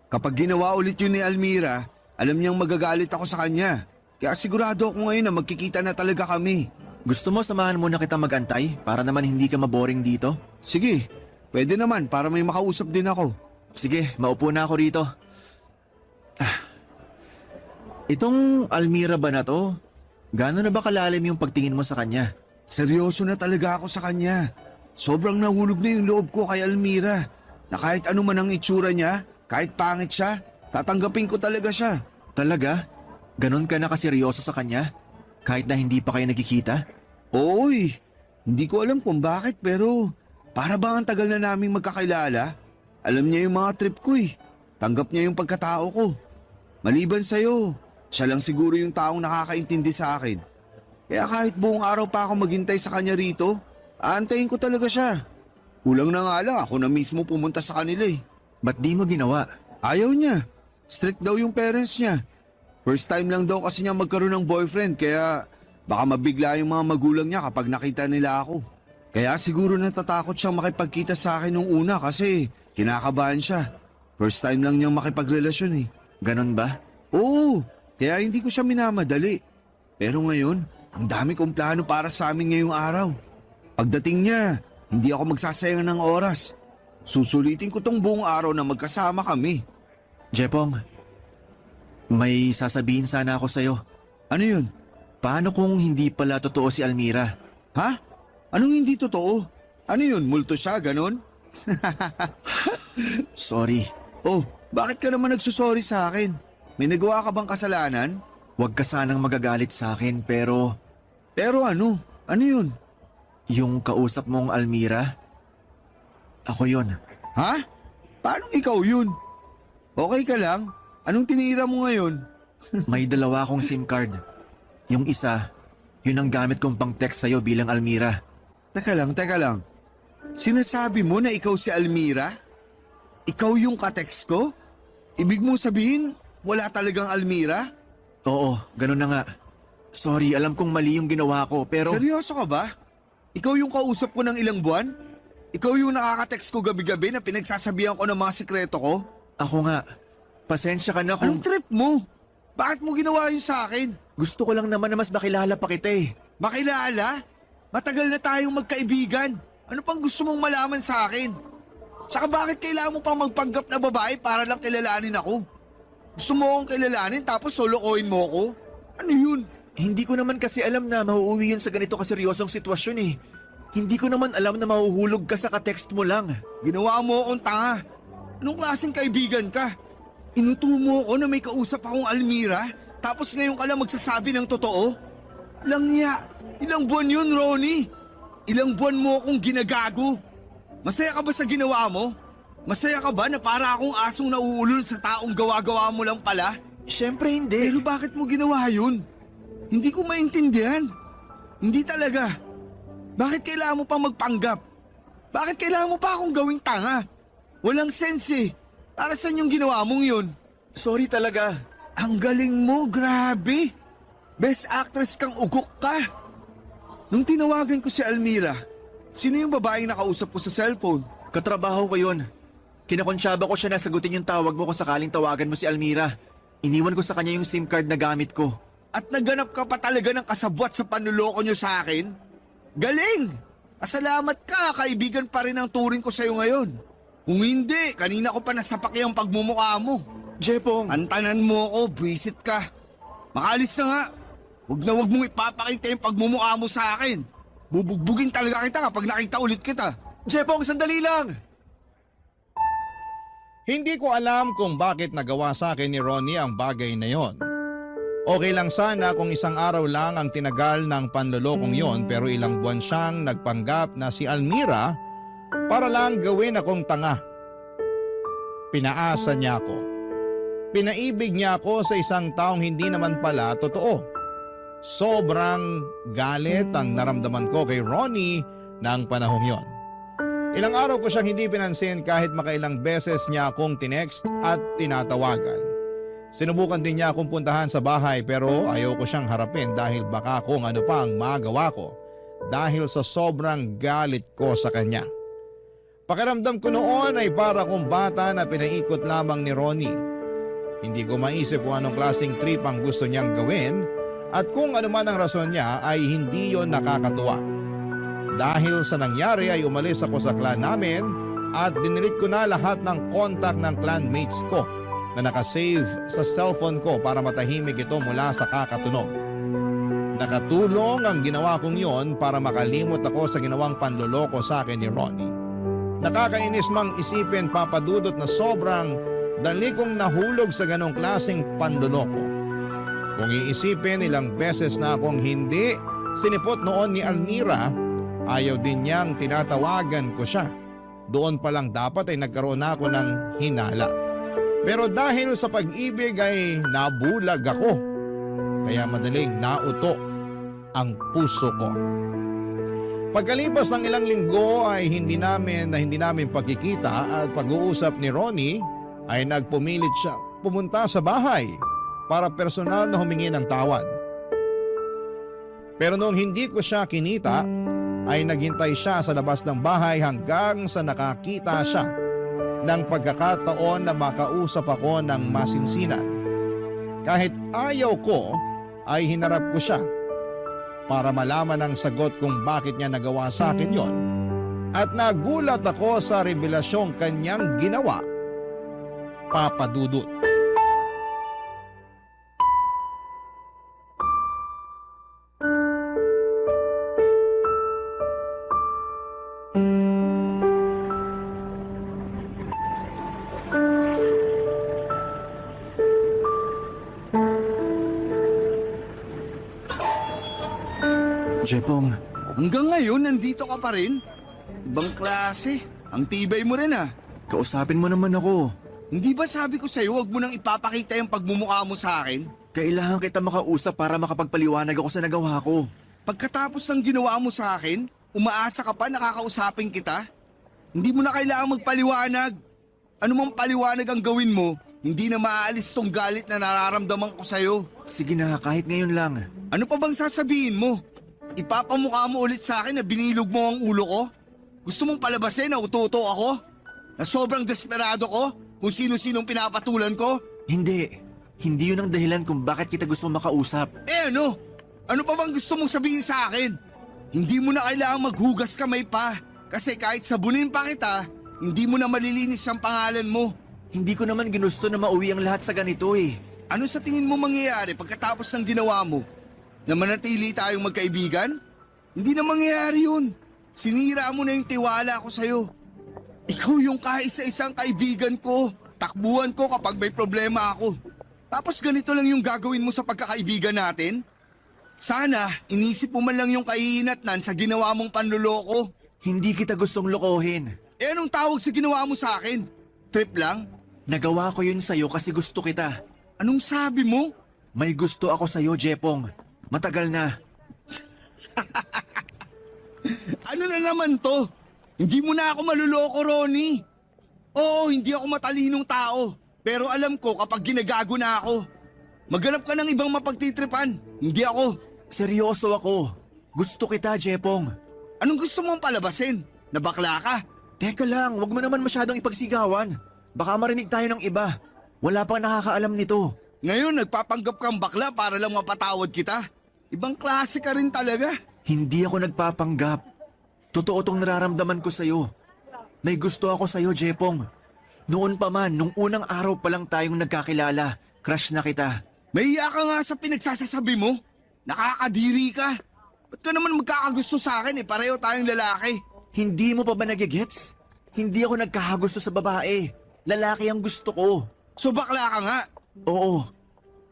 Kapag ginawa ulit yun ni Almira, alam niyang magagalit ako sa kanya. Kaya sigurado ako ngayon na magkikita na talaga kami. Gusto mo samahan muna kita magantay para naman hindi ka maboring dito? Sige, pwede naman para may makausap din ako. Sige, maupo na ako rito. Itong Almira ba na to? Gano'n na ba kalalim yung pagtingin mo sa kanya? Seryoso na talaga ako sa kanya. Sobrang nahulog na yung loob ko kay Almira. Na kahit ano man ang itsura niya, kahit pangit siya, tatanggapin ko talaga siya. Talaga? Ganon ka na kaseryoso sa kanya? Kahit na hindi pa kayo nagkikita? Oo eh. Hindi ko alam kung bakit pero para bang ang tagal na naming magkakilala? Alam niya yung mga trip ko eh. Tanggap niya yung pagkatao ko. Maliban sa'yo, siya lang siguro yung taong nakakaintindi sa akin. Kaya kahit buong araw pa ako maghintay sa kanya rito, aantayin ko talaga siya. Kulang na nga lang ako na mismo pumunta sa kanila eh. Ba't di mo ginawa? Ayaw niya. Strict daw yung parents niya. First time lang daw kasi niya magkaroon ng boyfriend kaya baka mabigla yung mga magulang niya kapag nakita nila ako. Kaya siguro natatakot siyang makipagkita sa akin nung una kasi kinakabahan siya. First time lang niyang makipagrelasyon eh. Ganon ba? Oo, kaya hindi ko siya minamadali. Pero ngayon, ang dami kong plano para sa amin ngayong araw. Pagdating niya, hindi ako magsasayang ng oras. Susulitin ko tong buong araw na magkasama kami. Jepong, may sasabihin sana ako sa'yo. Ano yun? Paano kung hindi pala totoo si Almira? Ha? Anong hindi totoo? Ano yun? Multo siya, ganon? Sorry. Oh, bakit ka naman nagsusorry sa akin? May nagawa ka bang kasalanan? Huwag ka sanang magagalit sa akin pero Pero ano? Ano yun? yung kausap mong Almira, ako yun. Ha? Paano ikaw yun? Okay ka lang? Anong tinira mo ngayon? May dalawa akong SIM card. Yung isa, yun ang gamit kong pang text sa'yo bilang Almira. Teka lang. Sinasabi mo na ikaw si Almira? Ikaw yung katext ko? Ibig mong sabihin, wala talagang Almira? Oo, ganun na nga. Sorry, alam kong mali yung ginawa ko pero… Seryoso ka ba? Ikaw yung kausap ko ng ilang buwan? Ikaw yung nakaka-text ko gabi-gabi na pinagsasabihan ko ng mga sikreto ko? Ako nga, pasensya ka na kung… Anong trip mo? Bakit mo ginawa yun sa akin? Gusto ko lang naman na mas makilala pa kita eh. Makilala? Matagal na tayong magkaibigan. Ano pang gusto mong malaman sa akin? Tsaka bakit kailangan mo pang magpanggap na babae para lang kilalanin ako? Gusto mo akong kilalanin tapos solokohin mo ako? Ano yun? Hindi ko naman kasi alam na mauuwi yun sa ganito kaseryosong sitwasyon eh. Hindi ko naman alam na mahuhulog ka sa ka-text mo lang. Ginawa mo akong tanga. Anong klaseng kaibigan ka? Inuto mo ako na may kausap akong Almira tapos ngayon ka lang magsasabi ng totoo? Langya, ilang buwan yun, Ronnie? Ilang buwan mo akong ginagago? Masaya ka ba sa ginawa mo? Masaya ka ba na para akong asong nauulol sa taong gawa-gawa mo lang pala? Siyempre hindi. Pero bakit mo ginawa yun? Hindi ko maintindihan. Hindi talaga. Bakit kailangan mo pa magpanggap? Bakit kailangan mo pa akong gawing tanga? Walang sense eh. Para saan yung ginawa mong yun? Sorry talaga. Ang galing mo, grabe. Best actress kang ugok ka. Nung tinawagan ko si Almira, sino yung babaeng nakausap ko sa cellphone? Katrabaho ko yun. Kinakonsyaba ko siya na sagutin yung tawag mo kung sakaling tawagan mo si Almira. Iniwan ko sa kanya yung SIM card na gamit ko. At naganap ka pa talaga ng kasabwat sa panluloko nyo sa akin? Galing! Asalamat ka, kaibigan pa rin ang turing ko sa'yo ngayon. Kung hindi, kanina ko pa nasapak yung pagmumukha mo. Jepong! Antanan mo ako, buwisit ka. Makalis na nga. Huwag mong ipapakita yung pagmumukha mo sa akin. Bubugbugin talaga kita kapag nakita ulit kita. Jepong, sandali lang! Hindi ko alam kung bakit nagawa sa akin ni Ronnie ang bagay na yon. Okay lang sana kung isang araw lang ang tinagal ng panlolokong yon, pero ilang buwan siyang nagpanggap na si Almira para lang gawin akong tanga. Pinaasa niya ako. Pinaibig niya ako sa isang taong hindi naman pala totoo. Sobrang galit ang naramdaman ko kay Ronnie ng panahong yon. Ilang araw ko siyang hindi pinansin kahit makailang beses niya akong tinext at tinatawagan. Sinubukan din niya akong puntahan sa bahay pero ayaw ko siyang harapin dahil baka kung ano pa ang magawa ko dahil sa sobrang galit ko sa kanya. Pakiramdam ko noon ay para kong bata na pinaikot lamang ni Ronnie. Hindi ko maisip kung anong klaseng trip ang gusto niyang gawin at kung ano man ang rason niya ay hindi yon nakakatuwa. Dahil sa nangyari ay umalis ako sa clan namin at dinilit ko na lahat ng contact ng clanmates ko na nakasave sa cellphone ko para matahimik ito mula sa kakatunog. Nakatulong ang ginawa kong yon para makalimot ako sa ginawang panloloko sa akin ni Ronnie. Nakakainis mang isipin, Papa Dudut, na sobrang dali kong nahulog sa ganong klaseng panloloko. Kung iisipin, ilang beses na akong hindi sinipot noon ni Almira, ayaw din niyang tinatawagan ko siya. Doon pa lang dapat ay nagkaroon na ako ng hinala. Pero dahil sa pag-ibig ay nabulag ako. Kaya madaling nauto ang puso ko. Pagkalipas ng ilang linggo ay hindi namin pagkikita at pag-uusap ni Ronnie ay nagpumilit siya pumunta sa bahay para personal na humingi ng tawad. Pero nung hindi ko siya kinita, ay naghintay siya sa labas ng bahay hanggang sa nakakita siya ng pagkakataon na makausap ako ng masinsinan. Kahit ayaw ko, ay hinarap ko siya para malaman ang sagot kung bakit niya nagawa sa akin yon. At nagulat ako sa revelasyong kanyang ginawa, Papa Dudut. Jepong, Hanggang ngayon, nandito ka pa rin? Ibang klase. Ang tibay mo rin ah. kausapin mo naman ako. Hindi ba sabi ko sa'yo, huwag mo nang ipapakita yung pagmumukha mo sa akin? Kailangan kita makausap para makapagpaliwanag ako sa nagawa ko. Pagkatapos ng ginawa mo sa akin, umaasa ka pa nakakausapin kita? Hindi mo na kailangang magpaliwanag. Ano mang paliwanag ang gawin mo, hindi na maaalis tong galit na nararamdaman ko sa'yo. Sige na, kahit ngayon lang. Ano pa bang sasabihin mo? Ipapamukha mo ulit sa akin na binilog mo ang ulo ko? Gusto mong palabasin na ututo ako? Na sobrang desperado ko kung sino-sinong pinapatulan ko? Hindi. Hindi yun ang dahilan kung bakit kita gusto makausap. Eh ano? Ano pa bang gusto mong sabihin sa akin? Hindi mo na kailangang maghugas kamay pa. Kasi kahit sabunin pa kita, hindi mo na malilinis ang pangalan mo. Hindi ko naman ginusto na mauwi ang lahat sa ganito eh. Ano sa tingin mo mangyayari pagkatapos ng ginawa mo? Na manatili tayong magkaibigan? Hindi na mangyayari yun. Sinira mo na yung tiwala ko sa'yo. Ikaw yung kaisa-isang kaibigan ko. Takbuhan ko kapag may problema ako. Tapos ganito lang yung gagawin mo sa pagkakaibigan natin? Sana, inisip mo man lang yung kahihinatnan sa ginawa mong panluloko. Hindi kita gustong lokohin. Eh anong tawag sa ginawa mo sa akin? Trip lang? Nagawa ko yun sa'yo kasi gusto kita. Anong sabi mo? May gusto ako sa'yo, Jepong. Matagal na. Ano na naman to? Hindi mo na ako maluloko, Ronnie. Oo, hindi ako matalinong tao. Pero alam ko kapag ginagago na ako. Maghanap ka ng ibang mapagtitripan. Hindi ako. Seryoso ako. Gusto kita, Jepong. Anong gusto mong palabasin? Na bakla ka? Teka lang, wag mo naman masyadong ipagsigawan. Baka marinig tayo ng iba. Wala pang nakakaalam nito. Ngayon nagpapanggap kang bakla para lang mapatawad kita. Ibang klase ka rin talaga. Hindi ako nagpapanggap. Totoo tong nararamdaman ko sa'yo. May gusto ako sa'yo, Jepong. Noon pa man, nung unang araw pa lang tayong nagkakilala, crush na kita. Mahiya ka nga sa pinagsasasabi mo. Nakakadiri ka. Ba't ka naman magkakagusto sa akin pareho tayong lalaki. Hindi mo pa ba nagigets? Hindi ako nagkakagusto sa babae. Lalaki ang gusto ko. So bakla ka nga. Oo.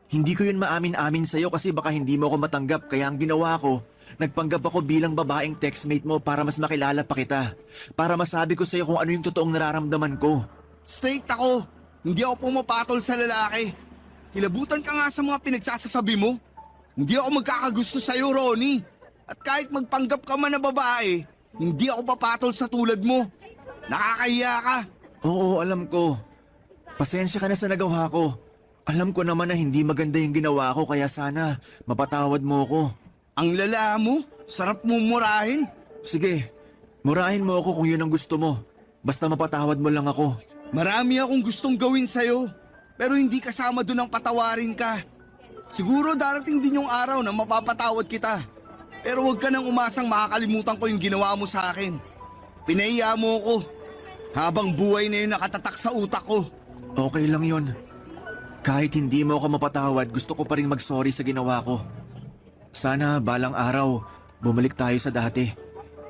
Hindi ko yun maamin-amin sa'yo kasi baka hindi mo ako matanggap kaya ang ginawa ko, nagpanggap ako bilang babaeng textmate mo para mas makilala pa kita. Para masabi ko sa'yo kung ano yung totoong nararamdaman ko. Straight ako. Hindi ako pumapatol sa lalaki. Kilabutan ka nga sa mga pinagsasasabi mo. Hindi ako magkakagusto sa'yo, Ronnie. At kahit magpanggap ka man na babae, hindi ako papatol sa tulad mo. Nakakahiya ka. Oo, alam ko. Pasensya ka na sa nagawa ko. Alam ko naman na hindi maganda yung ginawa ko kaya sana mapatawad mo ko. Ang lala mo, sarap mo murahin. Sige, murahin mo ako kung yun ang gusto mo. Basta mapatawad mo lang ako. Marami akong gustong gawin sa'yo, pero hindi kasama doon ang patawarin ka. Siguro darating din yung araw na mapapatawad kita. Pero huwag ka nang umasang makakalimutan ko yung ginawa mo sa akin. Pinahiya mo ko. Habang buhay na yun nakatatak sa utak ko. Okay lang yun. Kahit hindi mo ako mapatawad, gusto ko pa rin mag-sorry sa ginawa ko. Sana balang araw, bumalik tayo sa dati.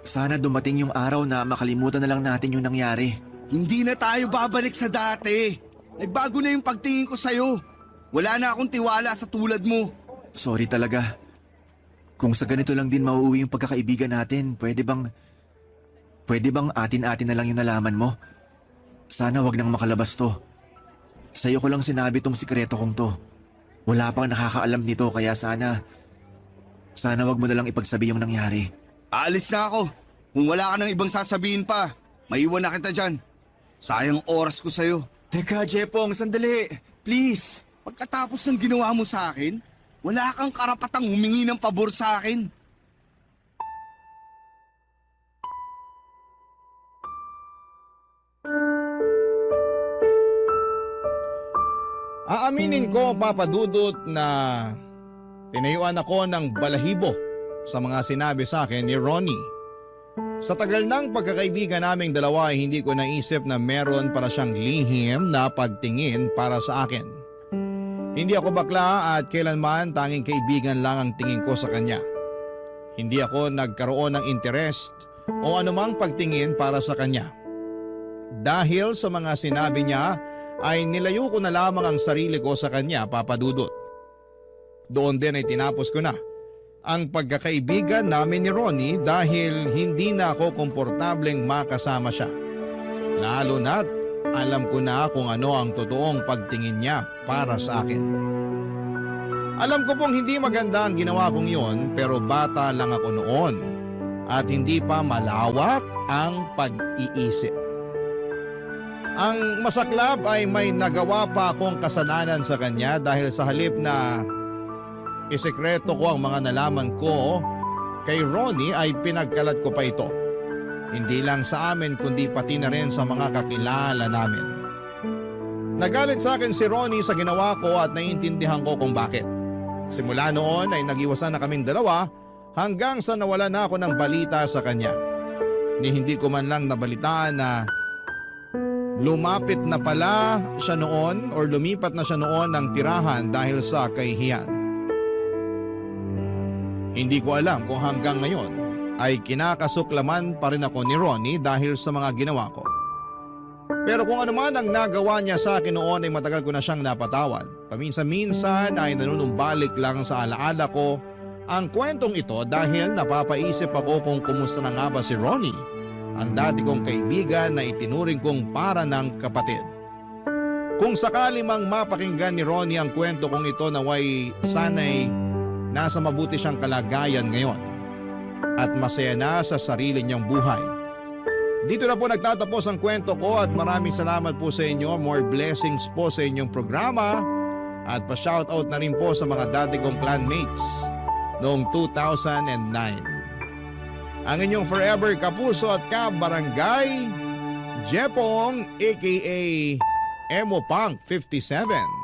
Sana dumating yung araw na makalimutan na lang natin yung nangyari. Hindi na tayo babalik sa dati. Nagbago na yung pagtingin ko sa'yo. Wala na akong tiwala sa tulad mo. Sorry talaga. Kung sa ganito lang din mauuwi yung pagkakaibigan natin, pwede bang atin-atin na lang yung nalaman mo? Sana wag nang makalabas to. Sa'yo ko lang sinabi tong sikreto kong to. Wala pang nakakaalam nito kaya sana wag mo na lang ipagsabi yung nangyari. Aalis na ako. Kung wala ka nang ibang sasabihin pa, maiwan na kita dyan. Sayang oras ko sa'yo. Teka, Jepong, sandali. Please. Pagkatapos ng ginawa mo sa akin, wala kang karapatang humingi ng pabor sa akin. Aaminin ko, Papa Dudut, na tinayuan ako ng balahibo sa mga sinabi sa akin ni Ronnie. Sa tagal ng pagkakaibigan naming dalawa ay hindi ko naisip na meron para siyang lihim na pagtingin para sa akin. Hindi ako bakla at kailanman tanging kaibigan lang ang tingin ko sa kanya. Hindi ako nagkaroon ng interest o anumang pagtingin para sa kanya. Dahil sa mga sinabi niya ay nilayo ko na lamang ang sarili ko sa kanya, Papa Dudut. Doon din ay tinapos ko na ang pagkakaibigan namin ni Ronnie dahil hindi na ako komportableng makasama siya. Lalo na't alam ko na kung ano ang totoong pagtingin niya para sa akin. Alam ko pong hindi maganda ang ginawa kong yon pero bata lang ako noon at hindi pa malawak ang pag-iisip. Ang masaklap ay may nagawa pa akong kasalanan sa kanya dahil sa halip na isekreto ko ang mga nalaman ko kay Ronnie ay pinagkalat ko pa ito. Hindi lang sa amin kundi pati na rin sa mga kakilala namin. Nagalit sa akin si Ronnie sa ginawa ko at naiintindihan ko kung bakit. Simula noon ay nagiwasan na kaming dalawa hanggang sa nawala na ako ng balita sa kanya. Ni hindi ko man lang nabalitaan na lumapit na pala siya noon or lumipat na siya noon ng tirahan dahil sa kahihiyan. Hindi ko alam kung hanggang ngayon ay kinakasuklaman pa rin ako ni Ronnie dahil sa mga ginawa ko. Pero kung ano man ang nagawa niya sa akin noon ay matagal ko na siyang napatawad. Paminsan-minsan ay nanunumbalik lang sa alaala ko ang kwentong ito dahil napapaisip ako kung kumusta na nga ba si Ronnie, ang dati kong kaibigan na itinuring kong para ng kapatid. Kung sakali mang mapakinggan ni Ronnie ang kwento kong ito naway sanay nasa mabuti siyang kalagayan ngayon. at masaya na sa sarili niyang buhay. Dito na po nagtatapos ang kwento ko at maraming salamat po sa inyo. More blessings po sa inyong programa at pa-shoutout na rin po sa mga dati kong clanmates noong 2009. Ang inyong forever kapuso at ka-barangay, Jepong aka Emo Punk 57.